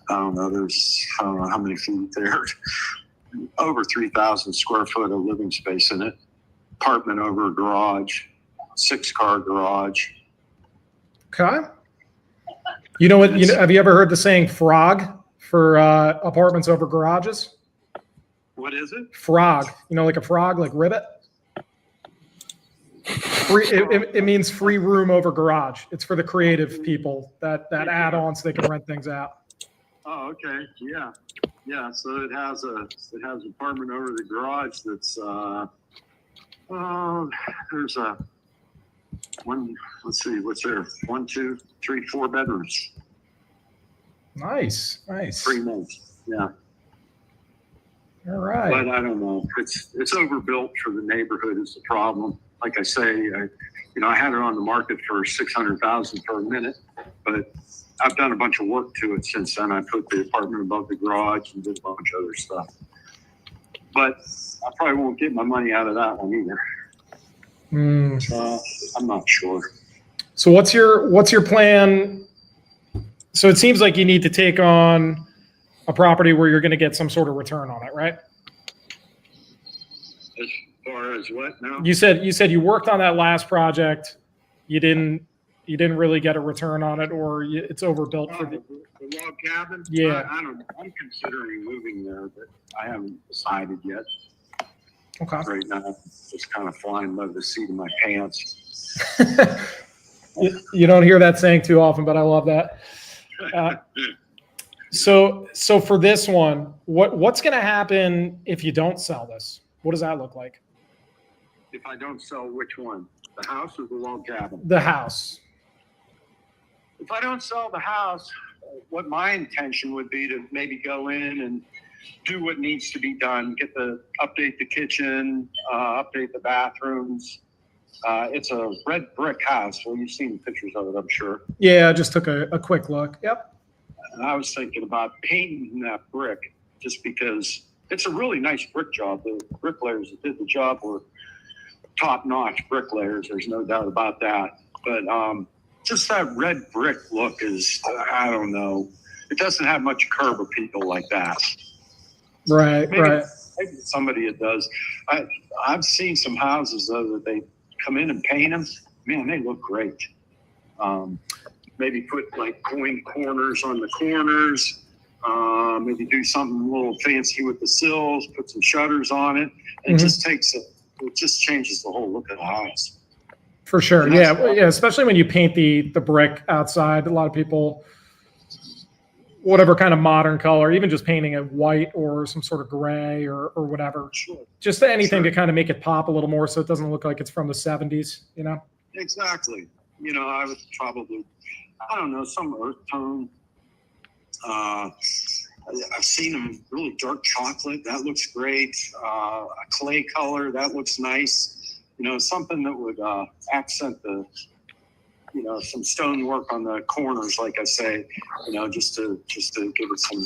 don't know, there's, I don't know how many feet there. Over 3,000 square foot of living space in it. Apartment over a garage, 6-car garage. Okay. You know what? Have you ever heard the saying "frog" for apartments over garages? What is it? Frog. Like a frog, like ribbit. It means free room over garage. It's for the creative people that add-on so they can rent things out. Oh, okay. Yeah. So it has an apartment over the garage that's there's a one. Let's see, what's there? 1, 2, 3, 4 bedrooms. Nice. Pretty nice. Yeah. All right. But I don't know. It's overbuilt for the neighborhood is the problem. Like I say, I had it on the market for $600,000 for a minute, but I've done a bunch of work to it since then. I put the apartment above the garage and did a bunch of other stuff. But I probably won't get my money out of that one either. I'm not sure. So what's your plan? So it seems like you need to take on a property where you're going to get some sort of return on it, right? As far as what now? You said you worked on that last project. You didn't really get a return on it, or it's overbuilt for the log cabin. Yeah, I don't know. I'm considering moving there, but I haven't decided yet. Okay. Right now, just kind of flying by the seat of my pants. You don't hear that saying too often, but I love that. So for this one, what's going to happen if you don't sell this? What does that look like? If I don't sell which one? The house or the log cabin? The house. If I don't sell the house, what my intention would be to maybe go in and do what needs to be done, update the kitchen, update the bathrooms. It's a red brick house. Well, you've seen pictures of it, I'm sure. Yeah, I just took a quick look. Yep. And I was thinking about painting that brick just because it's a really nice brick job. The bricklayers that did the job were top-notch bricklayers. There's no doubt about that. But just that red brick look is, I don't know. It doesn't have much curb appeal like that. Right, Maybe somebody it does. I've seen some houses, though, that they come in and paint them. Man, they look great. Maybe put like coin corners on the corners. Maybe do something a little fancy with the sills. Put some shutters on it. It just it just changes the whole look of the house. For sure, yeah. Especially when you paint the brick outside. A lot of people, whatever kind of modern color, even just painting it white or some sort of gray or whatever. Sure. Just anything to kind of make it pop a little more, so it doesn't look like it's from the 70s. Exactly. I would probably, I don't know, some earth tone. I've seen them really dark chocolate. That looks great. A clay color. That looks nice. Something that would accent the, some stonework on the corners, like I say, just to give it some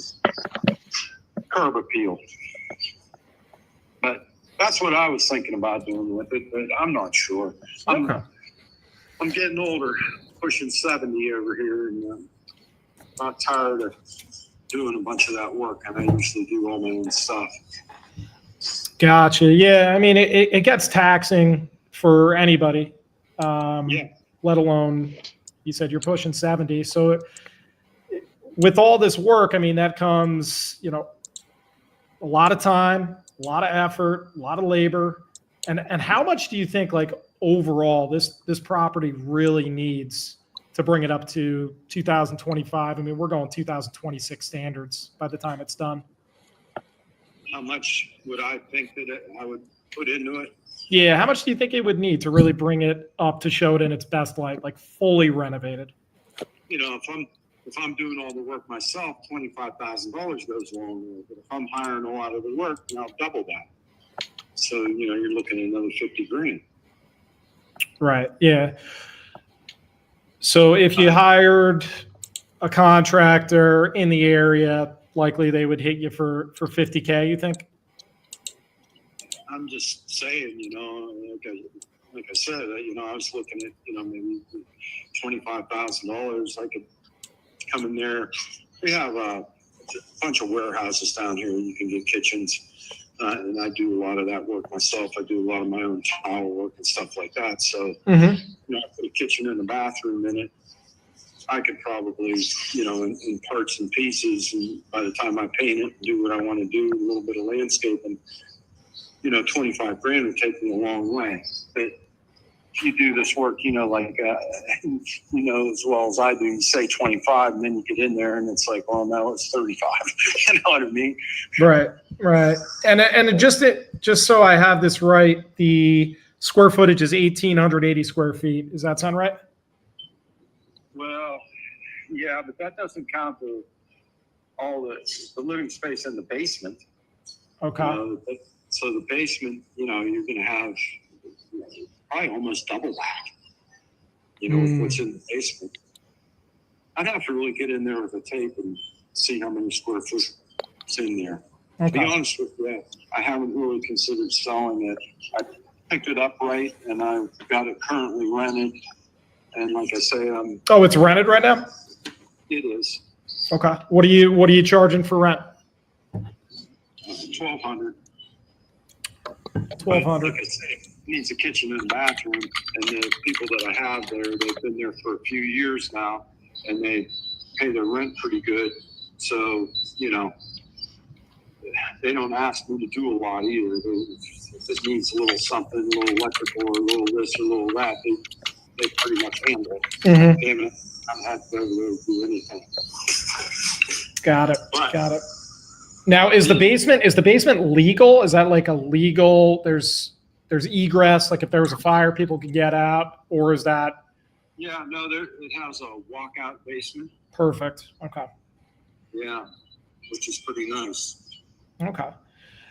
curb appeal. But that's what I was thinking about doing with it, but I'm not sure. I'm getting older, pushing 70 over here, and not tired of doing a bunch of that work, and I usually do all my own stuff. Gotcha. Yeah, I mean, it gets taxing for anybody. Let alone, you said you're pushing 70. So with all this work, I mean, that comes, a lot of time, a lot of effort, a lot of labor. And how much do you think, like, overall this property really needs to bring it up to 2025? I mean, we're going 2026 standards by the time it's done. How much would I think that I would put into it? Yeah, how much do you think it would need to really bring it up to show it in its best light, like fully renovated? If I'm doing all the work myself, $25,000 goes a long way. But if I'm hiring a lot of the work, then I'll double that. So you're looking at another $50,000. Right. Yeah. So if you hired a contractor in the area, likely they would hit you for $50K, you think? I'm just saying, like I said, I was looking at, maybe $25,000. I could come in there. We have a bunch of warehouses down here. You can get kitchens, and I do a lot of that work myself. I do a lot of my own tile work and stuff like that. So, I put a kitchen and a bathroom in it. I could probably, in parts and pieces, and by the time I paint it, do what I want to do, a little bit of landscaping, $25,000 would take me a long way. But if you do this work, like, as well as I do, you say 25, and then you get in there and it's like, well, now it's 35. You know what I mean? Right. And just so I have this right, the square footage is 1,880 square feet. Does that sound right? Well, yeah, but that doesn't count all the living space in the basement. Okay. So the basement, you're going to have probably almost double that, with what's in the basement. I'd have to really get in there with a tape and see how many square foot is in there. Okay. To be honest with you, I haven't really considered selling it. I picked it up right, and I've got it currently rented. And like I say, Oh, it's rented right now? it is Okay. What are you charging for rent? $1,200. $1,200. Like I say, it needs a kitchen and bathroom, and the people that I have there, they've been there for a few years now, and they pay their rent pretty good. So, they don't ask me to do a lot either. If it needs a little something, a little electrical, or a little this, or a little that, they pretty much handle it. Mm-hmm. Damn it, I don't have to really do anything. Got it. But- Got it. Now, is the basement legal? Is that like a legal? There's egress, like if there was a fire, people could get out, or is that Yeah, no, it has a walkout basement. perfect? Okay. Yeah, which is pretty nice. Okay.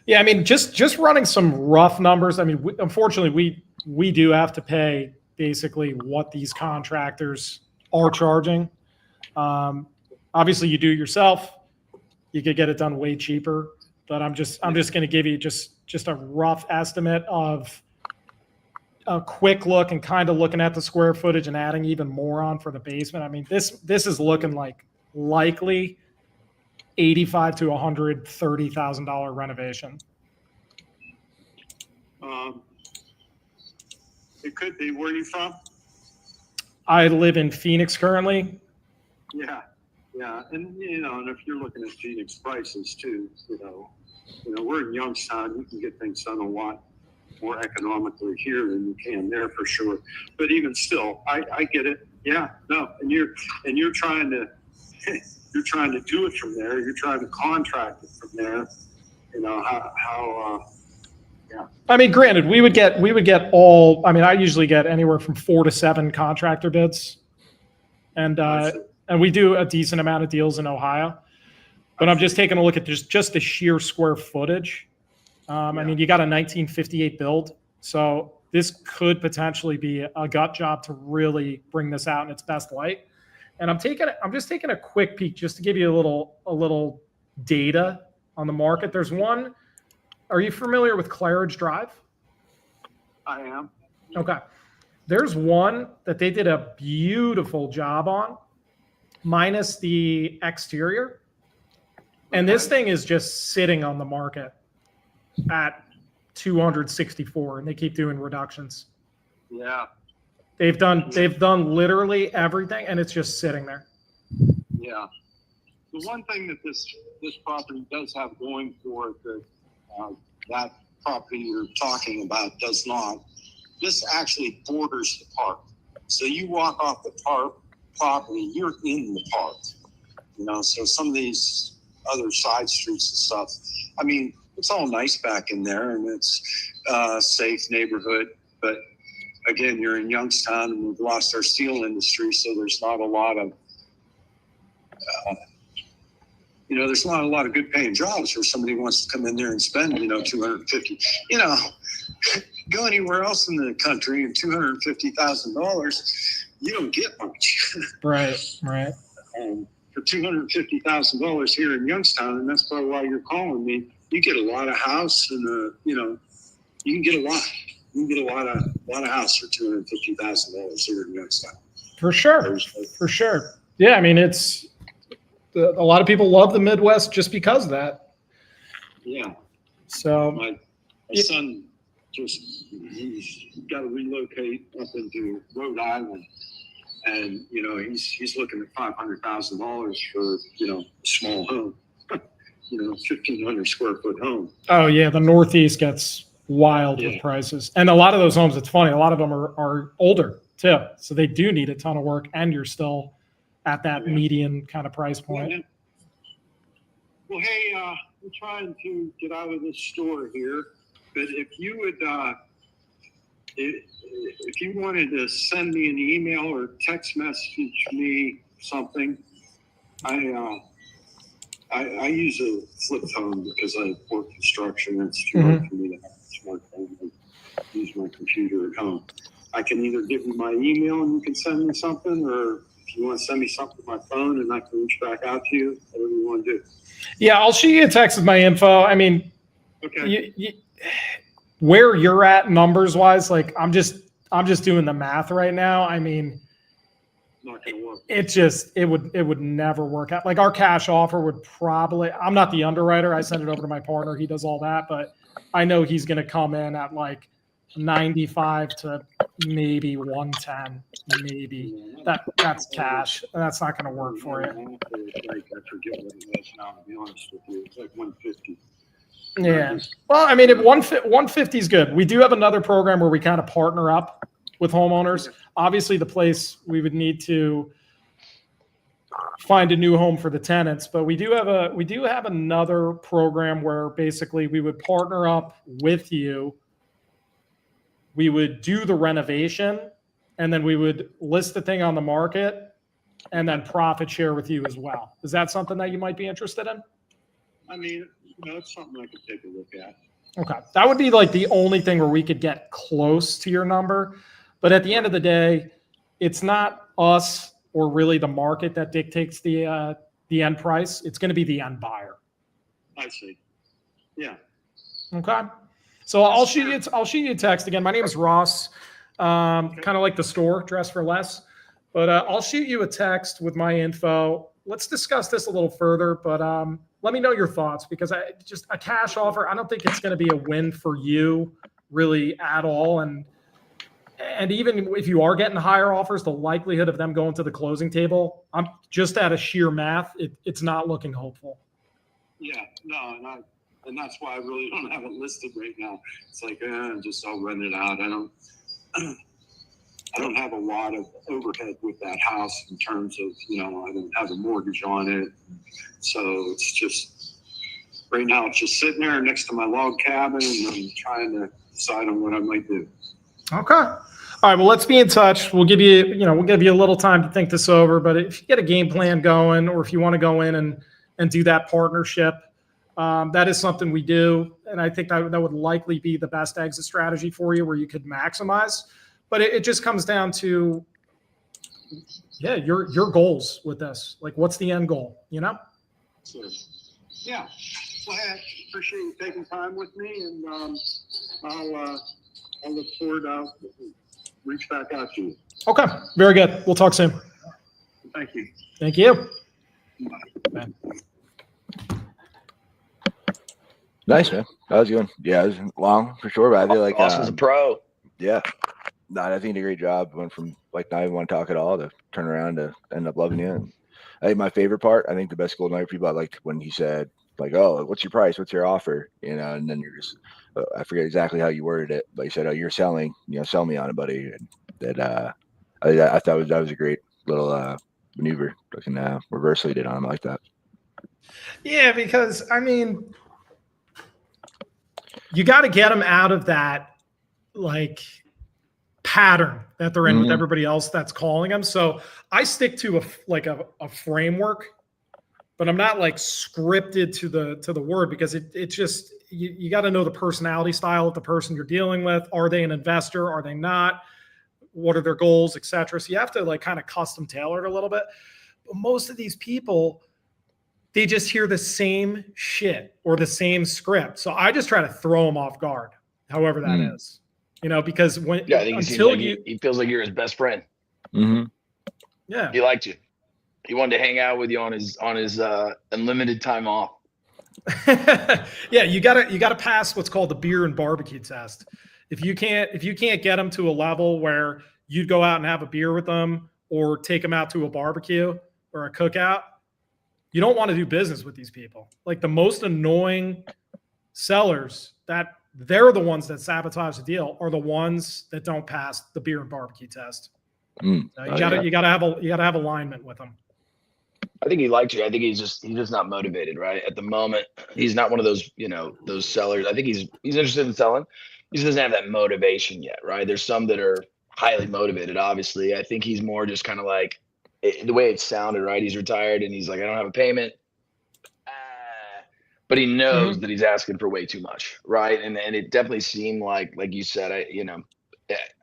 Yeah, I mean, just running some rough numbers. I mean, unfortunately, we do have to pay basically what these contractors are charging. Obviously, you do it yourself. You could get it done way cheaper, but I'm just going to give you just a rough estimate of a quick look and kind of looking at the square footage and adding even more on for the basement. I mean, this is looking like likely $85,000 to $130,000 renovation. It could be. Where are you from? I live in Phoenix currently. Yeah, and and if you're looking at Phoenix prices too, we're in Youngstown. You can get things done a lot more economically here than you can there for sure. But even still, I get it. Yeah, no, and you're trying to you're trying to do it from there. You're trying to contract it from there. Yeah. I mean, granted, we would get all. I mean, I usually get anywhere from 4 to 7 contractor bids, and we do a decent amount of deals in Ohio. But I'm just taking a look at just the sheer square footage. I mean, you got a 1958 build, so this could potentially be a gut job to really bring this out in its best light. And I'm just taking a quick peek just to give you a little data on the market. There's one. Are you familiar with Claridge Drive? I am. Okay. There's one that they did a beautiful job on, minus the exterior. And this thing is just sitting on the market at 264, and they keep doing reductions. Yeah. They've done literally everything, and it's just sitting there. Yeah. The one thing that this property does have going for it that that property you're talking about does not. This actually borders the park. So you walk off the park property, you're in the park. So some of these other side streets and stuff, I mean, it's all nice back in there, and it's a safe neighborhood. But again, you're in Youngstown, and we've lost our steel industry, so there's not a lot of there's not a lot of good paying jobs where somebody wants to come in there and spend, $250. Go anywhere else in the country and $250,000, you don't get much. Right. For $250,000 here in Youngstown, and that's probably why you're calling me. You get a lot of house, and you can get a lot. You can get a lot of house for $250,000 here in Youngstown. For sure. Yeah, I mean, a lot of people love the Midwest just because of that. Yeah. So my son he's got to relocate up into Rhode Island, and he's looking at $500,000 for a small home, 1,500 square foot home. Oh yeah, the Northeast gets wild with prices, and a lot of those homes. It's funny, a lot of them are older too, so they do need a ton of work, and you're still at that median kind of price point. Well, hey, we're trying to get out of this store here, but if you would, if you wanted to send me an email or text message me something, I I use a flip phone because I work construction. It's too hard for me to have a smartphone and use my computer at home. I can either give you my email and you can send me something, or if you want to send me something to my phone and I can reach back out to you, whatever you want to do. Yeah, I'll shoot you a text with my info. I mean, Okay. Where you're at numbers wise, like I'm just doing the math right now. I mean, Not gonna work. it would never work out. Like our cash offer would probably, I'm not the underwriter. I send it over to my partner. He does all that, but I know he's going to come in at like 95 to maybe 110, maybe. That's cash. That's not going to work for you. I forget what it was now, to be honest with you. It's like 150. Yeah. Well, I mean, 150 is good. We do have another program where we kind of partner up with homeowners. Obviously, the place we would need to find a new home for the tenants, but we do have another program where basically we would partner up with you. We would do the renovation, and then we would list the thing on the market, and then profit share with you as well. Is that something that you might be interested in? I mean, it's something I could take a look at. Okay. That would be like the only thing where we could get close to your number. But at the end of the day, it's not us or really the market that dictates the end price. It's going to be the end buyer. I see. Yeah. Okay. So I'll shoot you a text again. My name is Ross. Kind of like the store, Dress for Less. But I'll shoot you a text with my info. Let's discuss this a little further, but let me know your thoughts, because just a cash offer, I don't think it's going to be a win for you really at all. And even if you are getting higher offers, the likelihood of them going to the closing table, I'm just out of sheer math, it's not looking hopeful. Yeah, no, and that's why I really don't have it listed right now. It's like, I'll rent it out. I don't have a lot of overhead with that house in terms of, I don't have a mortgage on it. So it's just, right now it's just sitting there next to my log cabin, and I'm trying to decide on what I might do. Okay. All right. Well, let's be in touch. We'll give you a little time to think this over, but if you get a game plan going, or if you want to go in and do that partnership, that is something we do. And I think that would likely be the best exit strategy for you, where you could maximize. But it just comes down to, your goals with this. Like, what's the end goal, So, yeah. Well, I appreciate you taking time with me, and I'll look forward to reach back out to you. Okay. Very good. We'll talk soon. Thank you. Thank you. Bye. Nice, man. That was good. Yeah, it was long for sure, but I feel like Austin's a pro. Yeah. No, I think he did a great job. Went from like not even want to talk at all to turn around to end up loving you. And I think my favorite part, I think the best Golden Knight people I liked when he said, like, "Oh, what's your price? What's your offer?" And then you're just, I forget exactly how you worded it, but you said, "Oh, you're selling, sell me on it, buddy." And that I thought that was a great little maneuver, looking reversal he did on him. I like that. Yeah, because I mean, you got to get them out of that like pattern that they're in with everybody else that's calling them. So I stick to a framework, but I'm not like scripted to the word, because it just, you got to know the personality style of the person you're dealing with. Are they an investor? Are they not? What are their goals, etc. So you have to like kind of custom tailor it a little bit. But most of these people, they just hear the same shit or the same script. So I just try to throw them off guard, however that is. Because when I think he feels like you're his best friend. Mm-hmm. Yeah, He liked you. He wanted to hang out with you on his unlimited time off. Yeah, you gotta pass what's called the beer and barbecue test. If you can't get them to a level where you'd go out and have a beer with them, or take them out to a barbecue or a cookout, you don't want to do business with these people. Like, the most annoying sellers, that they're the ones that sabotage the deal, are the ones that don't pass the beer and barbecue test. You gotta have alignment with them. I think he liked you. I think he's just not motivated, right? At the moment, he's not one of those, those sellers. I think he's interested in selling. He just doesn't have that motivation yet, right? There's some that are highly motivated, obviously. I think he's more just kind of like, the way it sounded, right? He's retired and he's like, I don't have a payment. but he knows Mhm. that he's asking for way too much, right? And it definitely seemed like you said,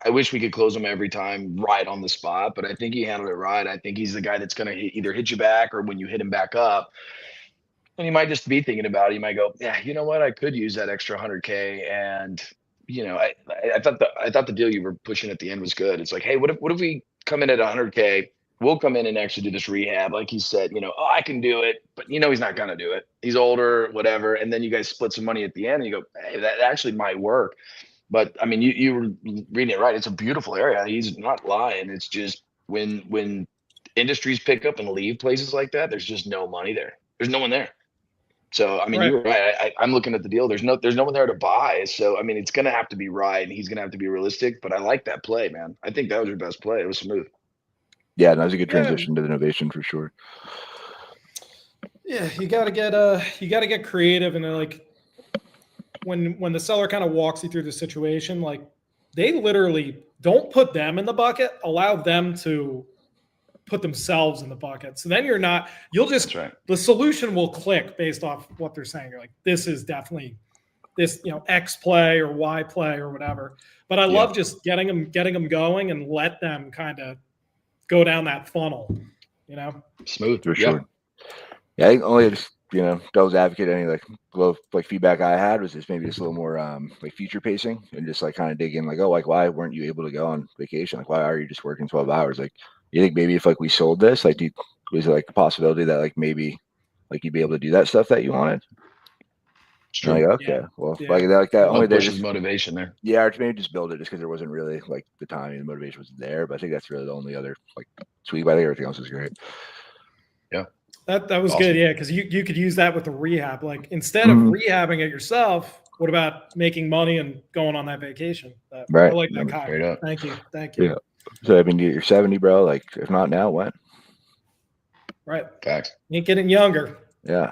I wish we could close him every time right on the spot, but I think he handled it right. I think he's the guy that's going to either hit you back, or when you hit him back up, and he might just be thinking about it. He might go, yeah, you know what? I could use that extra 100K. And, I thought the deal you were pushing at the end was good. It's like, hey, what if we come in at 100K? We'll come in and actually do this rehab. Like he said, oh, I can do it, but he's not going to do it. He's older, whatever. And then you guys split some money at the end and you go, hey, that actually might work. But I mean, you were reading it right. It's a beautiful area. He's not lying. It's just when industries pick up and leave places like that, there's just no money there. There's no one there. So I mean, Right. you were right. I'm looking at the deal. There's no one there to buy. So I mean, it's gonna have to be right, and he's gonna have to be realistic. But I like that play, man. I think that was your best play. It was smooth. Yeah, that was a good Yeah. transition to the innovation for sure. Yeah, you gotta get creative, and like when the seller kind of walks you through the situation, like they literally don't put them in the bucket, allow them to put themselves in the bucket. So then you'll just, That's right. the solution will click based off what they're saying. You're like, this is definitely this, X play or Y play or whatever. But I love just getting them going and let them kind of go down that funnel, Smooth. For sure. Yeah, I think only just, devil's advocate, any like feedback I had was just maybe just a little more like future pacing, and just like kind of dig in, like, oh, like why weren't you able to go on vacation? Like, why are you just working 12 hours? Like, you think maybe if like we sold this, like, was it like a possibility that like maybe like you'd be able to do that stuff that you wanted? Sure. Like, okay, Yeah. well, Yeah. like that. Only Pushes there's motivation there. yeah, or maybe just build it just because there wasn't really like the time and the motivation was there. But I think that's really the only other like tweak. But I think everything else is great. Yeah. That was Awesome. good, yeah, because you could use that with the rehab. Like instead of rehabbing it yourself, what about making money and going on that vacation? Right. I like that, Straight Kyle. up. Thank you. Yeah. So I mean, you're 70, bro. Like, if not now, when? Right. Facts. Ain't getting younger. Yeah.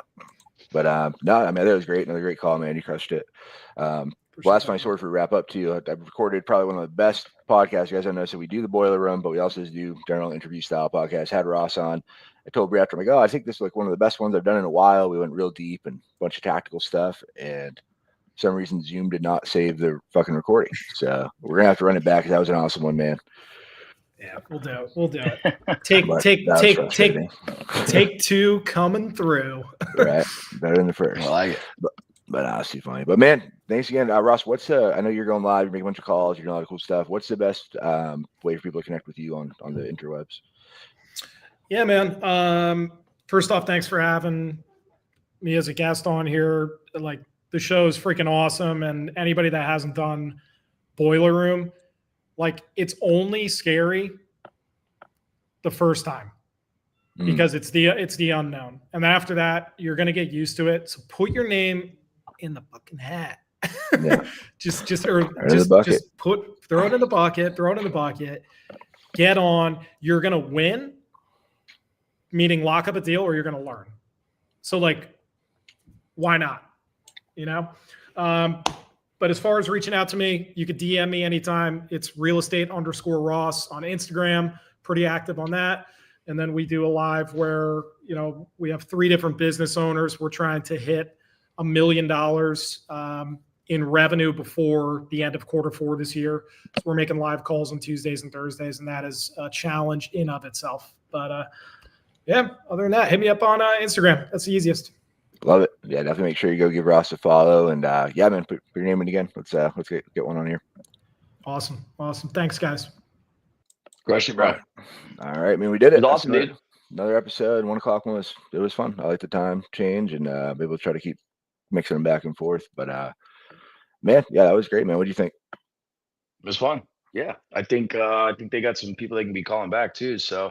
But no, I mean, that was great. Another great call, man. You crushed it. Well, that's my sword for wrap up too. I've recorded probably one of the best podcasts. You guys, I know, so we do the Boiler Room, but we also do general interview style podcasts. Had Ross on. I told Bree after, I'm like, oh, I think this is like one of the best ones I've done in a while. We went real deep and a bunch of tactical stuff, and for some reason Zoom did not save the fucking recording. So we're gonna have to run it back, because that was an awesome one, man. Yeah, we'll do it. We'll do it. Take two coming through. Right, better than the first. I like it. But it's too funny. But man, thanks again, Ross. What's I know you're going live, you're making a bunch of calls, you're doing a lot of cool stuff. What's the best way for people to connect with you on the interwebs? Yeah, man. First off, thanks for having me as a guest on here. Like, the show is freaking awesome, and anybody that hasn't done Boiler Room, like, it's only scary the first time because it's the unknown, and after that you're gonna get used to it. So put your name in the fucking hat. Yeah. just throw it in the bucket. Get on. You're gonna win, meaning lock up a deal, or you're gonna learn. So like, why not? But as far as reaching out to me, you could DM me anytime. It's realestate_Ross on Instagram. Pretty active on that. And then we do a live where, we have 3 different business owners. We're trying to hit $1 million in revenue before the end of Q4 this year. So we're making live calls on Tuesdays and Thursdays, and that is a challenge in of itself. But yeah, other than that, hit me up on Instagram. That's the easiest. Love it. Yeah, definitely make sure you go give Ross a follow. And yeah, man, put your name in again. Let's get one on here. Awesome. Thanks, guys. Crush it, bro. All right. I mean, we did it. It was awesome, dude. Another episode. 1 o'clock one was fun. I like the time change, and maybe we'll try to keep mixing them back and forth. But man, yeah, that was great, man. What do you think? It was fun. Yeah, I think they got some people they can be calling back too. So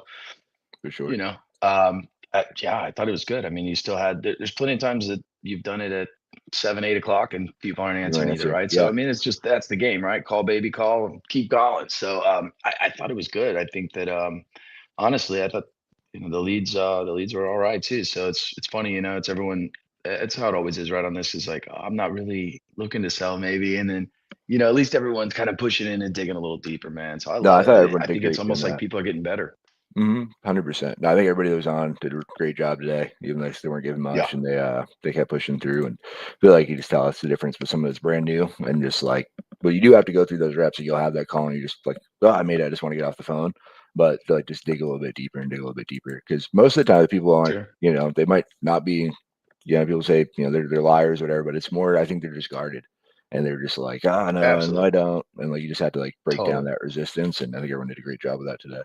for sure, yeah, I thought it was good. I mean, you still had. There's plenty of times that you've done it at 7, 8 o'clock, and people aren't answering either, right? Yeah. So I mean, it's just that's the game, right? Call, baby, call, and keep calling. So I thought it was good. I think that honestly, I thought the leads were all right too. So it's funny, it's everyone. It's how it always is, right? On this is like, I'm not really looking to sell, maybe, and then at least everyone's kind of pushing in and digging a little deeper, man. So I love it. I think it's almost like people are getting better. 100%. No, I think everybody that was on did a great job today, even though they weren't given much, and they kept pushing through. And I feel like you just tell us the difference with someone that's brand new and just like, well, you do have to go through those reps, and you'll have that call, and you're just like, oh, I just want to get off the phone, but like just dig a little bit deeper and dig a little bit deeper, because most of the time the people aren't, they might not be, people say they're liars or whatever, but it's more I think they're just guarded. And they're just like, oh no, I don't, and like you just have to like break down that resistance, and I think everyone did a great job of that today.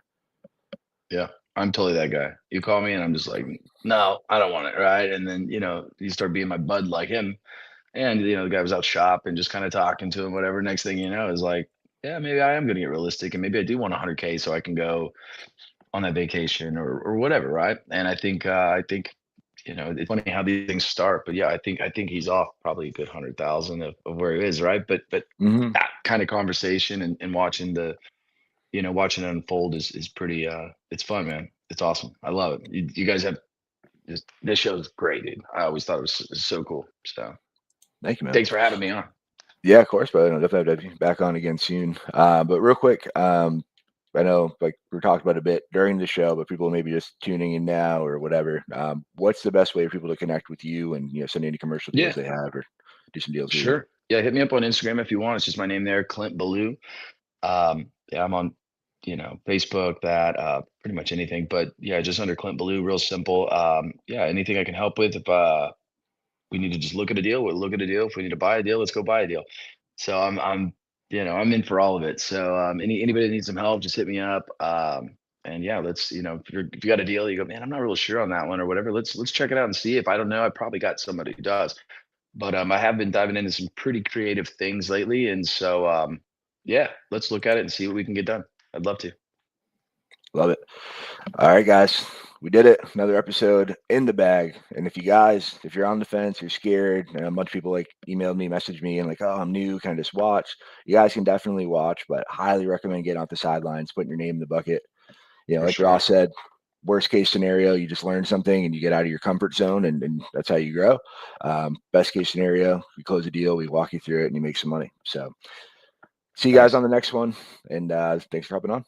Yeah, I'm totally that guy. You call me and I'm just like, no, I don't want it, right? And then you start being my bud like him, and the guy was out shopping, just kind of talking to him, whatever. Next thing you know is like, yeah, maybe I am going to get realistic, and maybe I do want 100K so I can go on that vacation or whatever, right? And I think it's funny how these things start, but yeah, I think he's off probably a good 100,000 of where he is, right? But that kind of conversation and watching watching it unfold is pretty it's fun, man. It's awesome. I love it. You guys have this show is great, dude. I always thought it was so cool. So thank you, man. Thanks for having me on. Yeah, of course, brother. I'll definitely have you back on again soon. But real quick, I know like we talked about a bit during the show, but people maybe just tuning in now or whatever. What's the best way for people to connect with you and send any commercial deals they have or do some deals? Sure. Yeah, hit me up on Instagram if you want. It's just my name there, Clint Belew. Yeah, I'm on Facebook, that pretty much anything, but yeah, just under Clint Belew, real simple. Yeah, anything I can help with. If we need to just look at a deal, we'll look at a deal. If we need to buy a deal, let's go buy a deal. So I'm in for all of it. So anybody that needs some help, just hit me up. And yeah, let's if you got a deal, you go, man, I'm not real sure on that one or whatever. Let's check it out and see. If I don't know, I probably got somebody who does. But I have been diving into some pretty creative things lately, and so yeah, let's look at it and see what we can get done. I'd love to. Love it. All right, guys, we did it. Another episode in the bag. And if you're on the fence, you're scared, and a bunch of people like emailed me, messaged me, and like, oh, I'm new, can I just watch? You guys can definitely watch, but highly recommend getting off the sidelines, putting your name in the bucket. Like Ross said, worst case scenario, you just learn something and you get out of your comfort zone, and that's how you grow. Best case scenario, we close a deal, we walk you through it, and you make some money. So see you guys on the next one, and thanks for hopping on.